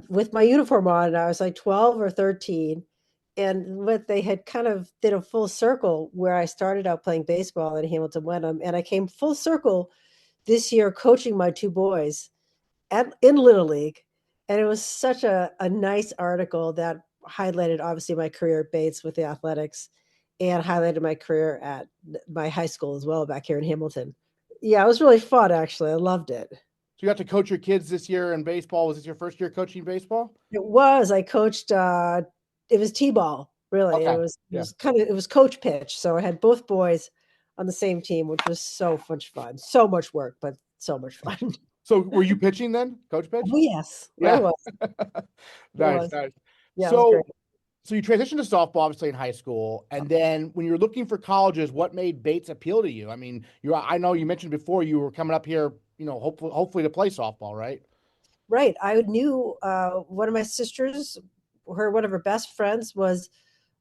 Speaker 10: with my uniform on, and I was like 12 or 13. And what they had kind of did a full circle where I started out playing baseball in Hamilton Wenham, and I came full circle this year coaching my two boys in Little League. And it was such a nice article that highlighted obviously my career at Bates with the athletics and highlighted my career at my high school as well back here in Hamilton. Yeah, it was really fun, actually. I loved it.
Speaker 1: So you got to coach your kids this year in baseball. Was this your first year coaching baseball?
Speaker 10: It was. I coached it was T-ball, really.
Speaker 1: Okay.
Speaker 10: It was coach pitch. So I had both boys on the same team, which was so much fun. So much work, but so much fun.
Speaker 1: So were you pitching then? Coach pitch?
Speaker 10: Oh, yes.
Speaker 1: Yeah.
Speaker 10: I was.
Speaker 1: Nice.
Speaker 10: Yeah, it was great.
Speaker 1: So you transitioned to softball, obviously in high school, and then when you were looking for colleges, what made Bates appeal to you? I mean, I know you mentioned before you were coming up here, hopefully to play softball, right?
Speaker 10: Right. I knew one of my sisters, one of her best friends was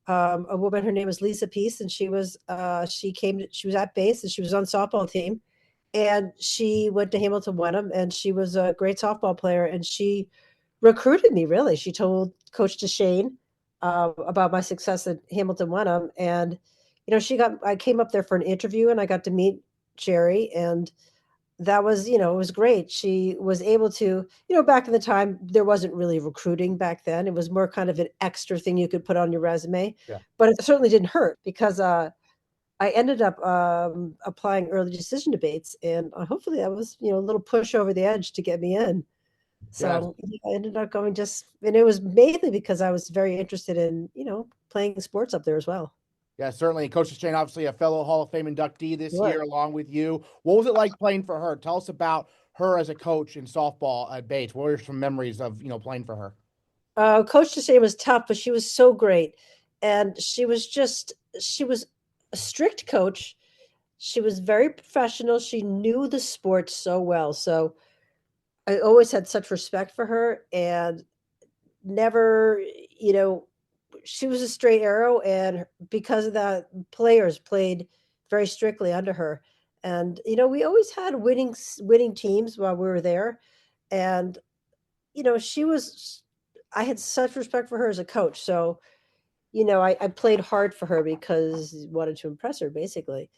Speaker 10: a woman. Her name was Lisa Peace, and she was at Bates, and she was on the softball team, and she went to Hamilton Wenham, and she was a great softball player, and she recruited me. Really, she told Coach DeShane about my success at Hamilton Wenham, and I came up there for an interview, and I got to meet Jerry, and that was, it was great. She was able to, back in the time, there wasn't really recruiting back then. It was more kind of an extra thing you could put on your resume.
Speaker 1: Yeah.
Speaker 10: But it certainly didn't hurt because I ended up applying early decision debates, and hopefully that was, a little push over the edge to get me in. So I ended up going and it was mainly because I was very interested in, playing sports up there as well.
Speaker 1: Yeah, certainly. Coach DeShane, obviously a fellow Hall of Fame inductee this
Speaker 10: Sure.
Speaker 1: year, along with you. What was it like playing for her? Tell us about her as a coach in softball at Bates. What are some memories of playing for her?
Speaker 10: Coach DeShane was tough, but she was so great, and she was a strict coach. She was very professional. She knew the sport so well. So I always had such respect for her, and never, she was a straight arrow, and because of that, players played very strictly under her. And we always had winning teams while we were there, and I had such respect for her as a coach. So I played hard for her because I wanted to impress her, basically.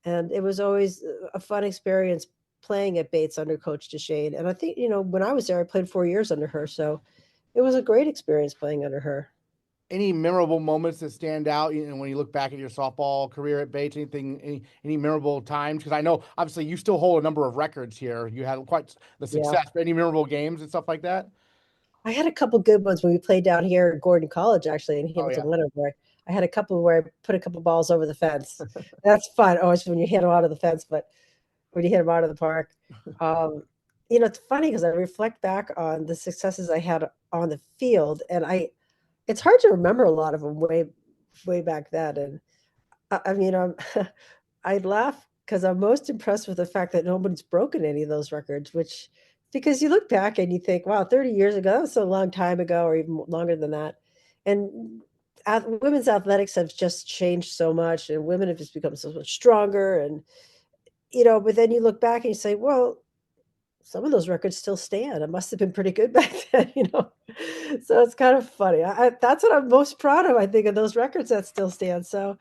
Speaker 10: And it was always a fun experience playing at Bates under Coach DeShane. And I think when I was there, I played 4 years under her, so it was a great experience playing under her.
Speaker 1: Any memorable moments that stand out, when you look back at your softball career at Bates? Any memorable times? Because I know obviously you still hold a number of records here. You had quite the success. But any memorable games and stuff like that?
Speaker 10: I had a couple good ones when we played down here at Gordon College, actually, in Hamilton Winter, where I had a couple where I put a couple balls over the fence. That's fun. Always when you hit them out of the fence, but when you hit them out of the park. It's funny because I reflect back on the successes I had on the field, and it's hard to remember a lot of them way back then. And I mean, I laugh because I'm most impressed with the fact that nobody's broken any of those records, because you look back and you think, wow, 30 years ago, that was a long time ago, or even longer than that. And women's athletics have just changed so much, and women have just become so much stronger. And, but then you look back and you say, well, some of those records still stand. It must have been pretty good back then, So it's kind of funny. That's what I'm most proud of, I think, of those records that still stand. So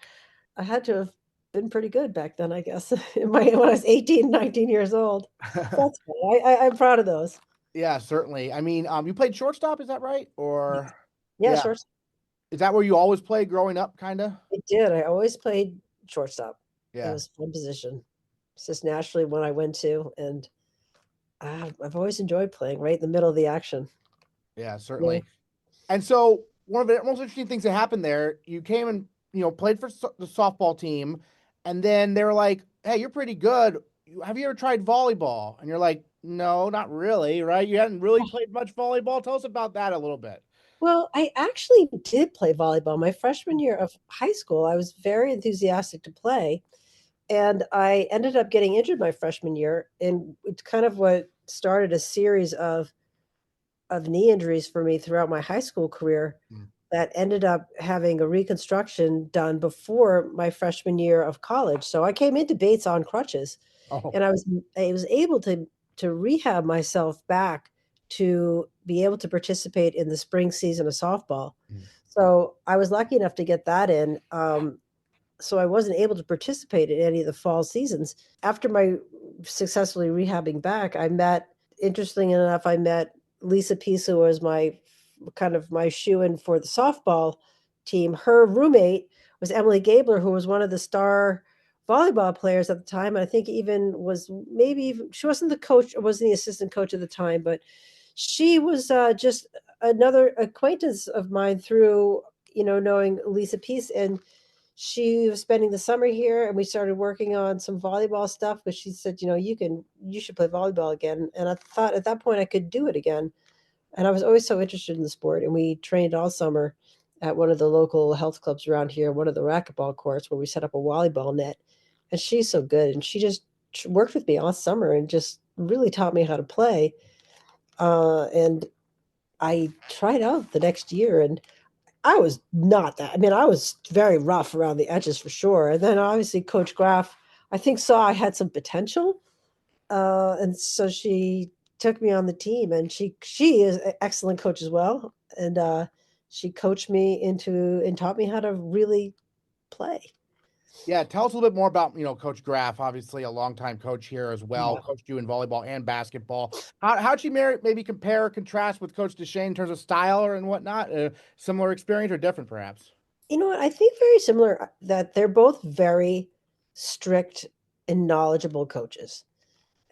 Speaker 10: I had to have been pretty good back then, I guess, when I was 18, 19 years old. That's funny. I'm proud of those.
Speaker 1: Yeah, certainly. I mean, you played shortstop, is that right? Or
Speaker 10: yeah, shortstop.
Speaker 1: Is that where you always played growing up, kind of?
Speaker 10: I did. I always played shortstop.
Speaker 1: Yeah.
Speaker 10: It was one position. It's just naturally one I went to, and I've always enjoyed playing right in the middle of the action.
Speaker 1: Yeah, certainly. And so one of the most interesting things that happened there, you came and, played for the softball team, and then they were like, hey, you're pretty good. Have you ever tried volleyball? And you're like, no, not really, right? You hadn't really played much volleyball. Tell us about that a little bit.
Speaker 10: Well, I actually did play volleyball. My freshman year of high school, I was very enthusiastic to play. And I ended up getting injured my freshman year. And it's kind of what started a series of knee injuries for me throughout my high school career that ended up having a reconstruction done before my freshman year of college. So I came into Bates on crutches, and I was able to rehab myself back to be able to participate in the spring season of softball. So I was lucky enough to get that in. So I wasn't able to participate in any of the fall seasons. After my successfully rehabbing back, interestingly enough, I met Lisa Pease, who was my shoe-in for the softball team. Her roommate was Emily Gabler, who was one of the star volleyball players at the time. And I think she wasn't the coach, or wasn't the assistant coach at the time, but she was just another acquaintance of mine through, knowing Lisa Pease. And she was spending the summer here, and we started working on some volleyball stuff, because she said, you should play volleyball again. And I thought at that point I could do it again. And I was always so interested in the sport. And we trained all summer at one of the local health clubs around here, one of the racquetball courts, where we set up a volleyball net. And she's so good. And she just worked with me all summer and just really taught me how to play. And I tried out the next year, and I was not that. I mean, I was very rough around the edges for sure. And then obviously Coach Graff, I think, saw I had some potential. And so she took me on the team, and she is an excellent coach as well. And she coached me and taught me how to really play.
Speaker 1: Yeah, tell us a little bit more about, Coach Graff, obviously a longtime coach here as well, coached you in volleyball and basketball. How'd you maybe compare or contrast with Coach Deshane in terms of style and whatnot? Similar experience or different, perhaps?
Speaker 10: You know what? I think very similar, that they're both very strict and knowledgeable coaches.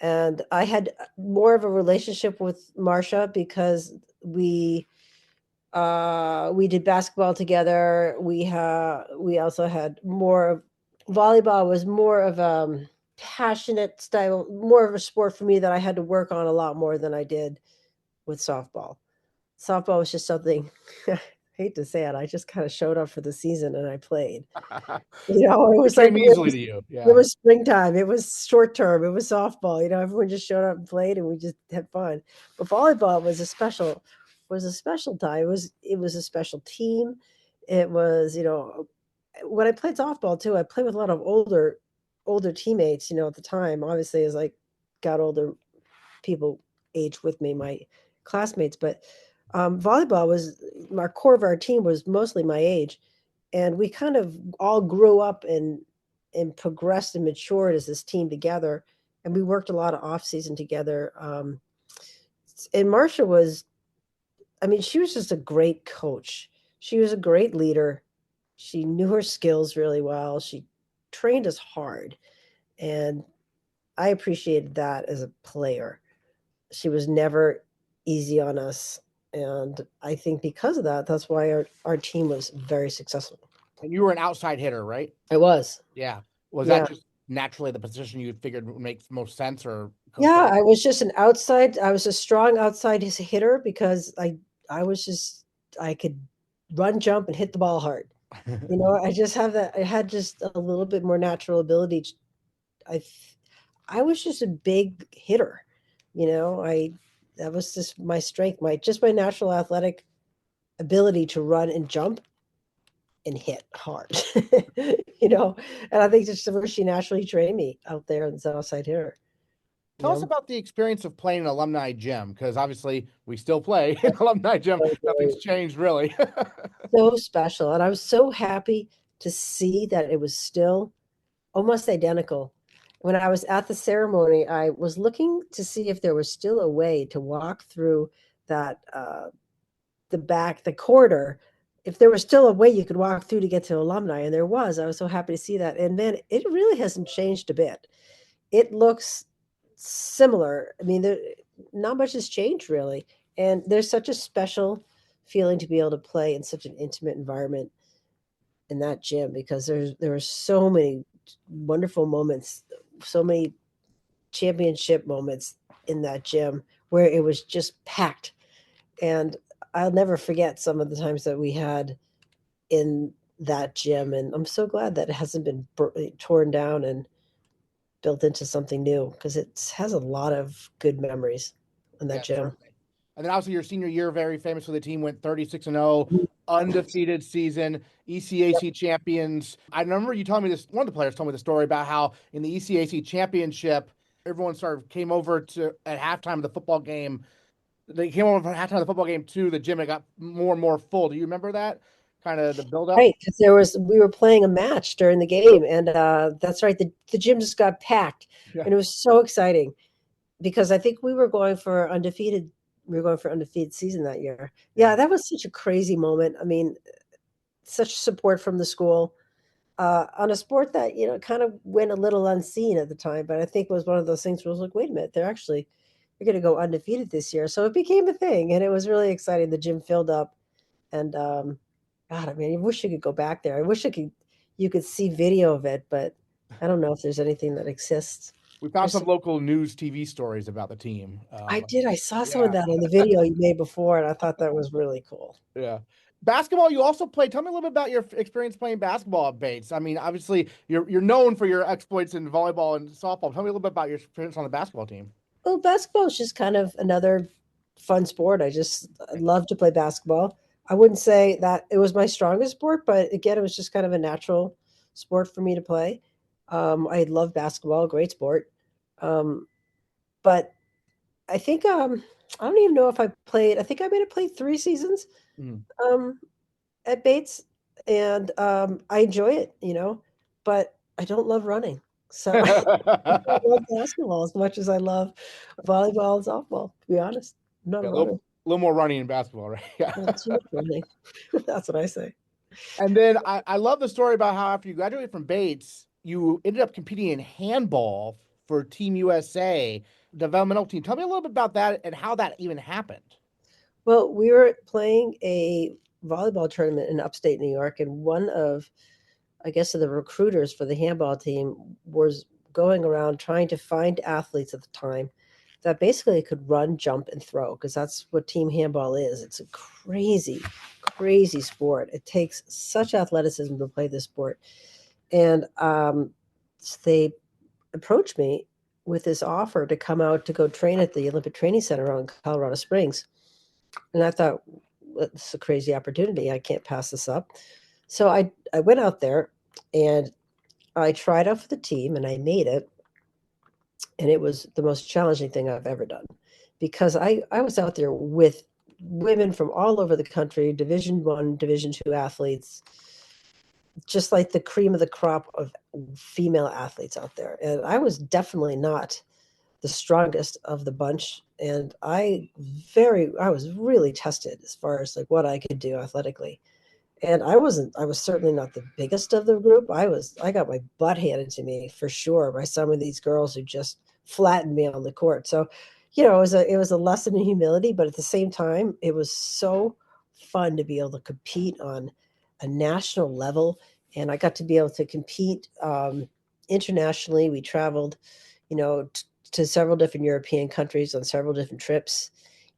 Speaker 10: And I had more of a relationship with Marcia because we did basketball together. We also had more of volleyball was more of a passionate style, more of a sport for me that I had to work on a lot more than I did with softball. Softball was just something, I hate to say it, I just kind of showed up for the season and I played. It was
Speaker 1: came easily to you. Yeah.
Speaker 10: It was springtime. It was short term. It was softball. Everyone just showed up and played, and we just had fun. But volleyball was a special time. It was a special team. It was, when I played softball too, I played with a lot of older teammates, at the time. Obviously, as I got older, people aged with me, my classmates. But volleyball our core of our team was mostly my age. And we kind of all grew up and progressed and matured as this team together. And we worked a lot of off season together. And Marcia she was just a great coach. She was a great leader. She knew her skills really well. She trained us hard. And I appreciated that as a player. She was never easy on us. And I think because of that, that's why our team was very successful.
Speaker 1: And you were an outside hitter, right?
Speaker 10: I was.
Speaker 1: Yeah. Was that just naturally the position you figured would make most sense? Or
Speaker 10: yeah, I was just I was a strong outside hitter because I could run, jump, and hit the ball hard. I just have that. I had just a little bit more natural ability. I was just a big hitter. That was just my strength, my natural athletic ability to run and jump and hit hard. And I think just where she naturally trained me out there as an outside hitter.
Speaker 1: Tell us about the experience of playing an alumni gym, because obviously we still play in alumni gym. Nothing's changed really.
Speaker 10: So special. And I was so happy to see that it was still almost identical. When I was at the ceremony, I was looking to see if there was still a way to walk through that, the corridor, if there was still a way you could walk through to get to alumni. And there was. I was so happy to see that. And then it really hasn't changed a bit. It looks similar. I mean, not much has changed really. And there's such a special feeling to be able to play in such an intimate environment in that gym, because there were so many wonderful moments, so many championship moments in that gym where it was just packed. And I'll never forget some of the times that we had in that gym. And I'm so glad that it hasn't been torn down and built into something new, because it has a lot of good memories in that gym.
Speaker 1: Certainly. And then obviously your senior year, very famous for the team, went 36-0, undefeated season, ECAC champions. I remember you telling me this, one of the players told me the story about how in the ECAC championship, everyone came over to at halftime of the football game. They came over at halftime of the football game to the gym. It got more and more full. Do you remember that? Kind of the build up?
Speaker 10: Right, because we were playing a match during the game, and that's right. The gym just got packed, and it was so exciting because I think we were going for undefeated. We were going for undefeated season that year. Yeah, that was such a crazy moment. I mean, such support from the school on a sport that kind of went a little unseen at the time, but I think it was one of those things where I was like, wait a minute, they're going to go undefeated this year, so it became a thing, and it was really exciting. The gym filled up, and God, I mean, I wish you could go back there. I wish you could see video of it, but I don't know if there's anything that exists.
Speaker 1: We found some local news TV stories about the team.
Speaker 10: I did. I saw some of that on the video you made before, and I thought that was really cool.
Speaker 1: Yeah. Basketball, you also played. Tell me a little bit about your experience playing basketball at Bates. I mean, obviously, you're known for your exploits in volleyball and softball. Tell me a little bit about your experience on the basketball team.
Speaker 10: Well, basketball is just kind of another fun sport. I love to play basketball. I wouldn't say that it was my strongest sport, but again, it was just kind of a natural sport for me to play. I love basketball, great sport. But I think I don't even know if I played. I think I may have played 3 seasons at Bates, and I enjoy it, but I don't love running. So I love basketball as much as I love volleyball and softball, to be honest. I'm not a runner.
Speaker 1: A little more running in basketball, right? Yeah.
Speaker 10: Too much running. That's what I say.
Speaker 1: And then I love the story about how after you graduated from Bates, you ended up competing in handball for Team USA, developmental team. Tell me a little bit about that and how that even happened.
Speaker 10: Well, we were playing a volleyball tournament in upstate New York, and one of, I guess, the recruiters for the handball team was going around trying to find athletes at the time that basically could run, jump, and throw, because that's what team handball is. It's a crazy, crazy sport. It takes such athleticism to play this sport. And they approached me with this offer to come out to go train at the Olympic Training Center out in Colorado Springs. And I thought, well, it's a crazy opportunity. I can't pass this up. So I went out there and I tried out for the team, and I made it. And it was the most challenging thing I've ever done, because I was out there with women from all over the country, Division I, Division II athletes, just like the cream of the crop of female athletes out there. And I was definitely not the strongest of the bunch. And I was really tested as far as like what I could do athletically. And I was certainly not the biggest of the group. I got my butt handed to me for sure by some of these girls who just flattened me on the court. So, it was a lesson in humility, but at the same time, it was so fun to be able to compete on a national level. And I got to be able to compete internationally. We traveled, to several different European countries on several different trips,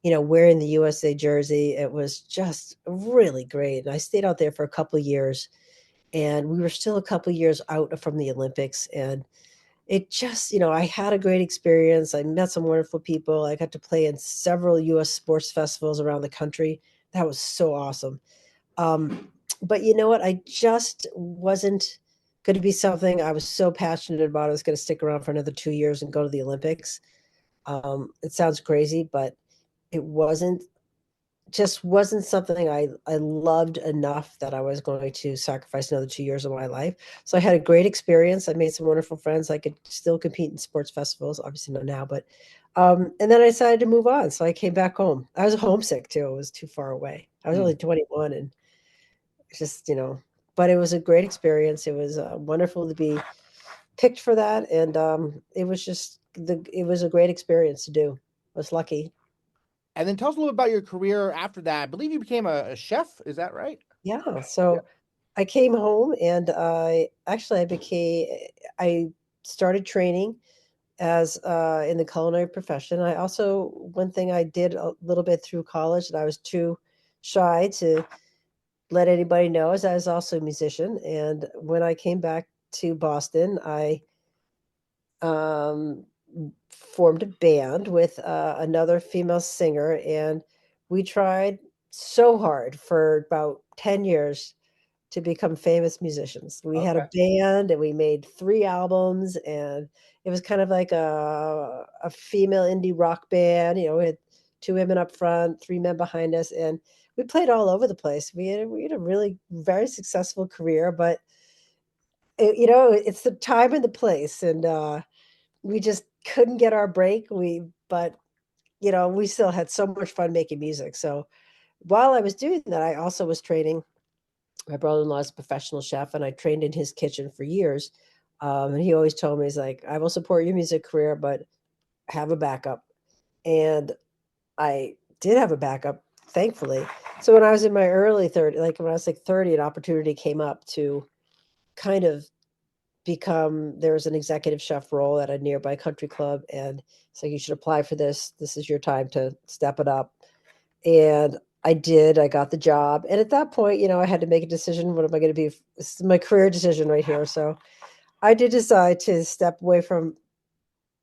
Speaker 10: wearing the USA jersey. It was just really great. And I stayed out there for a couple of years, and we were still a couple of years out from the Olympics. And it just, I had a great experience. I met some wonderful people. I got to play in several U.S. sports festivals around the country. That was so awesome. But you know what? I just wasn't going to be something I was so passionate about. I was going to stick around for another 2 years and go to the Olympics. It sounds crazy, but it wasn't something I loved enough that I was going to sacrifice another 2 years of my life. So I had a great experience. I made some wonderful friends. I could still compete in sports festivals, obviously not now, but and then I decided to move on. So I came back home. I was homesick too. It was too far away. I was only 21, and just, but it was a great experience. It was wonderful to be picked for that. And it was just it was a great experience to do. I was lucky.
Speaker 1: And then tell us a little bit about your career after that. I believe you became a chef. Is that right?
Speaker 10: Yeah. So I came home and I started training as in the culinary profession. One thing I did a little bit through college that I was too shy to let anybody know is I was also a musician. And when I came back to Boston, I formed a band with another female singer, and we tried so hard for about 10 years to become famous musicians. We had a band and we made 3 albums, and it was kind of like a female indie rock band. We had 2 women up front, 3 men behind us, and we played all over the place. We had a really very successful career, but it's the time and the place, and we just couldn't get our break. But we still had so much fun making music. So while I was doing that, I also was training. My brother-in-law is a professional chef, and I trained in his kitchen for years. And he always told me, he's like, I will support your music career, but have a backup. And I did have a backup, thankfully. So when I was in my early 30s, like when I was like 30, an opportunity came up to kind of there was an executive chef role at a nearby country club. And so you should apply for this. This is your time to step it up. And I did. I got the job. And at that point, I had to make a decision. What am I going to be? This is my career decision right here. So I did decide to step away from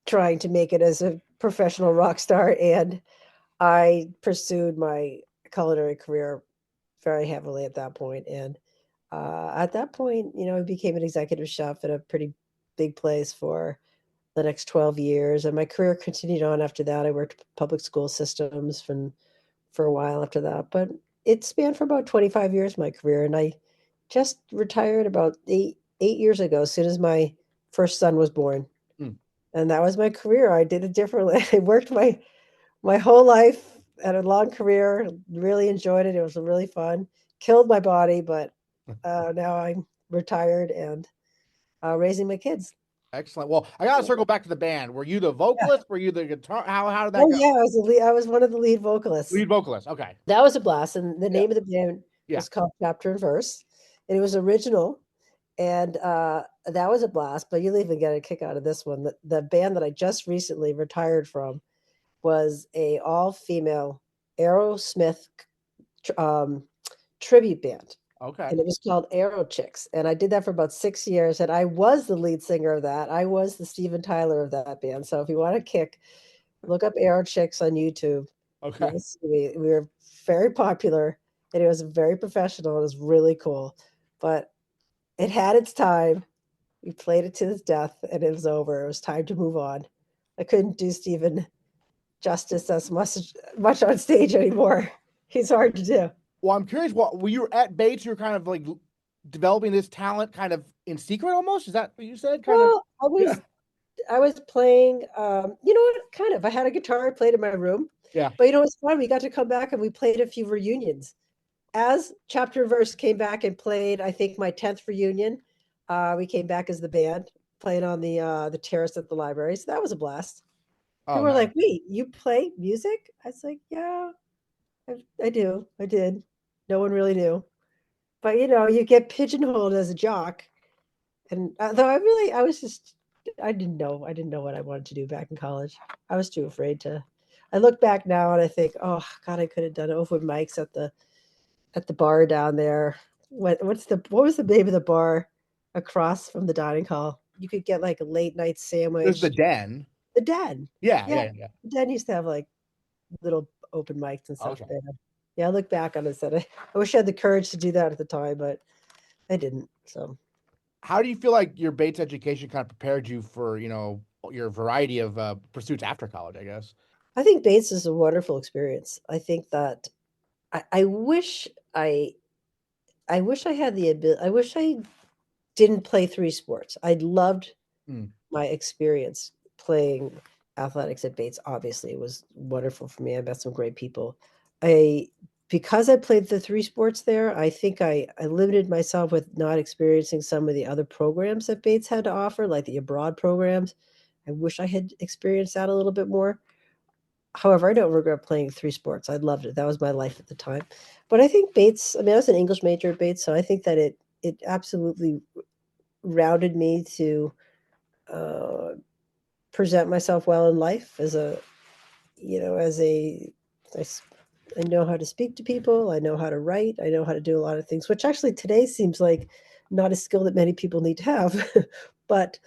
Speaker 10: trying to make it as a professional rock star. And I pursued my culinary career very heavily at that point. And at that point, I became an executive chef at a pretty big place for the next 12 years. And my career continued on after that. I worked public school systems for a while after that. But it spanned for about 25 years, my career. And I just retired about eight years ago, as soon as my first son was born. And that was my career. I did it differently. I worked my whole life, had a long career, really enjoyed it. It was really fun. Killed my body, but now I'm retired and raising my kids.
Speaker 1: Excellent. Well, I got to circle back to the band. Were you the vocalist? Were you the guitar? How did that go?
Speaker 10: Yeah, I was one of the lead vocalists.
Speaker 1: Lead vocalist. Okay.
Speaker 10: That was a blast. And the name of the band was called Chapter and Verse. And it was original. And that was a blast. But you'll even get a kick out of this one. The band that I just recently retired from was a all-female Aerosmith tribute band.
Speaker 1: Okay.
Speaker 10: And it was called Aero Chicks. And I did that for about 6 years. And I was the lead singer of that. I was the Steven Tyler of that band. So if you want a kick, look up Aero Chicks on YouTube.
Speaker 1: Okay.
Speaker 10: We were very popular, and it was very professional. It was really cool. But it had its time. We played it to his death, and it was over. It was time to move on. I couldn't do Steven justice as much on stage anymore. He's hard to do.
Speaker 1: Well, I'm curious, when you were at Bates, you were kind of like developing this talent kind of in secret almost? Is that what you said?
Speaker 10: I was playing, kind of. I had a guitar, I played in my room.
Speaker 1: Yeah.
Speaker 10: But it's fun. We got to come back and we played a few reunions. As Chapter and Verse came back and played, I think, my 10th reunion, we came back as the band, playing on the terrace at the library. So that was a blast. They were like, wait, you play music? I was like, yeah, I do. I did. No one really knew. But, you get pigeonholed as a jock. And though I didn't know what I wanted to do back in college. I was too afraid to. I look back now and I think, oh God, I could have done open mics at the bar down there. What was the name of the bar across from the dining hall? You could get like a late night sandwich.
Speaker 1: There's the Den.
Speaker 10: The Den.
Speaker 1: Yeah.
Speaker 10: The Den used to have like little open mics and stuff there. Yeah, I look back on it and said, I wish I had the courage to do that at the time, but I didn't. So
Speaker 1: how do you feel like your Bates education kind of prepared you for, your variety of pursuits after college, I guess?
Speaker 10: I think Bates is a wonderful experience. I think that I wish I had the ability. I wish I didn't play 3 sports. I loved my experience playing athletics at Bates. Obviously, it was wonderful for me. I met some great people. Because I played the 3 sports there, I think I limited myself with not experiencing some of the other programs that Bates had to offer, like the abroad programs. I wish I had experienced that a little bit more. However, I don't regret playing 3 sports. I loved it. That was my life at the time. But I think Bates, I mean, I was an English major at Bates, so I think that it absolutely rounded me to present myself well in life as a, I know how to speak to people. I know how to write. I know how to do a lot of things, which actually today seems like not a skill that many people need to have. But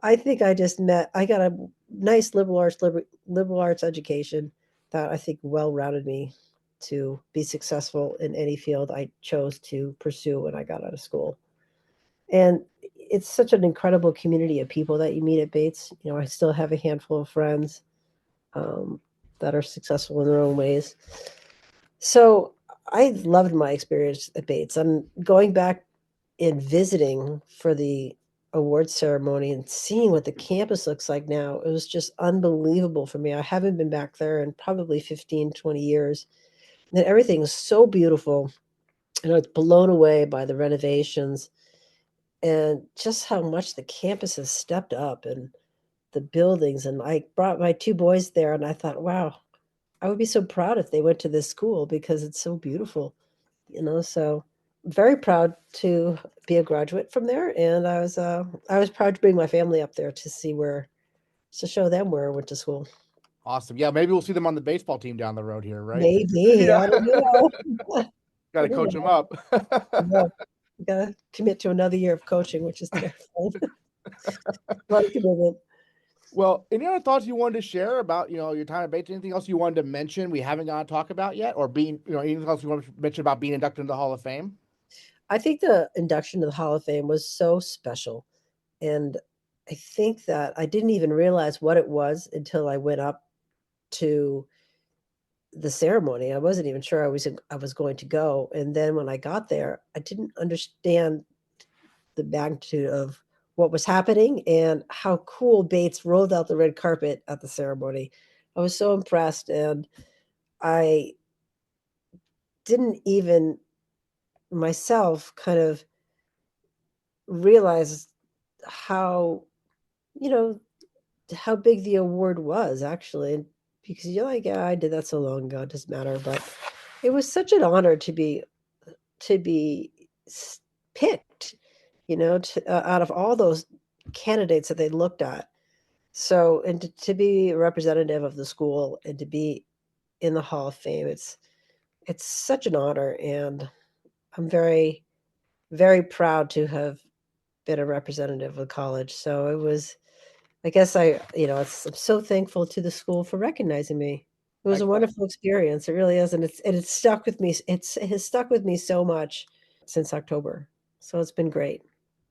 Speaker 10: I think I got a nice liberal arts education that I think well-rounded me to be successful in any field I chose to pursue when I got out of school. And it's such an incredible community of people that you meet at Bates. I still have a handful of friends that are successful in their own ways. So I loved my experience at Bates. I'm going back and visiting for the awards ceremony and seeing what the campus looks like now. It was just unbelievable for me. I haven't been back there in probably 15, 20 years. And everything is so beautiful. And I was blown away by the renovations and just how much the campus has stepped up and the buildings. And I brought my 2 boys there and I thought, wow, I would be so proud if they went to this school because it's so beautiful, so very proud to be a graduate from there. And I was proud to bring my family up there to show them where I went to school.
Speaker 1: Awesome. Yeah, maybe we'll see them on the baseball team down the road here, right?
Speaker 10: Maybe.
Speaker 1: Yeah.
Speaker 10: I don't know.
Speaker 1: Got to coach them up.
Speaker 10: Yeah. Got to commit to another year of coaching, which is terrible. A lot of commitment.
Speaker 1: Well, any other thoughts you wanted to share about, your time at Bates? Anything else you wanted to mention we haven't got to talk about yet? Or anything else you want to mention about being inducted into the Hall of Fame?
Speaker 10: I think the induction to the Hall of Fame was so special. And I think that I didn't even realize what it was until I went up to the ceremony. I wasn't even sure I was going to go. And then when I got there, I didn't understand the magnitude of what was happening and how cool Bates rolled out the red carpet at the ceremony. I was so impressed, and I didn't even myself kind of realize how big the award was actually, because you're like, yeah, I did that so long ago, it doesn't matter. But it was such an honor to be picked, out of all those candidates that they looked at. So, and to be a representative of the school and to be in the Hall of Fame, it's such an honor. And I'm very, very proud to have been a representative of the college. So it was, I guess I'm so thankful to the school for recognizing me. It was a wonderful experience. It really is. And it's stuck with me. It has stuck with me so much since October. So it's been great.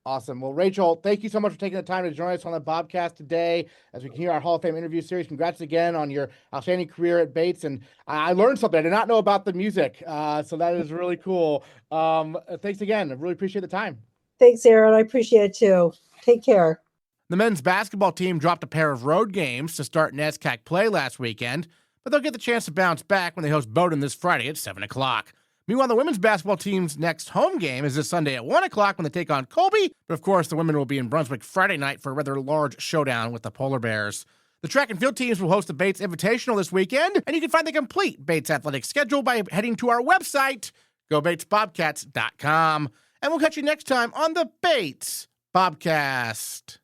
Speaker 1: Awesome. Well, Rachel, thank you so much for taking the time to join us on the Bobcast today as we continue our Hall of Fame interview series. Congrats again on your outstanding career at Bates. And I learned something. I did not know about the music. So that is really cool. Thanks again. I really appreciate the time.
Speaker 10: Thanks, Aaron. I appreciate it too. Take care.
Speaker 1: The men's basketball team dropped a pair of road games to start NESCAC play last weekend, but they'll get the chance to bounce back when they host Bowdoin this Friday at 7 o'clock. Meanwhile, the women's basketball team's next home game is this Sunday at 1 o'clock when they take on Colby. But of course, the women will be in Brunswick Friday night for a rather large showdown with the Polar Bears. The track and field teams will host the Bates Invitational this weekend, and you can find the complete Bates athletic schedule by heading to our website, gobatesbobcats.com. And we'll catch you next time on the Bates Bobcast.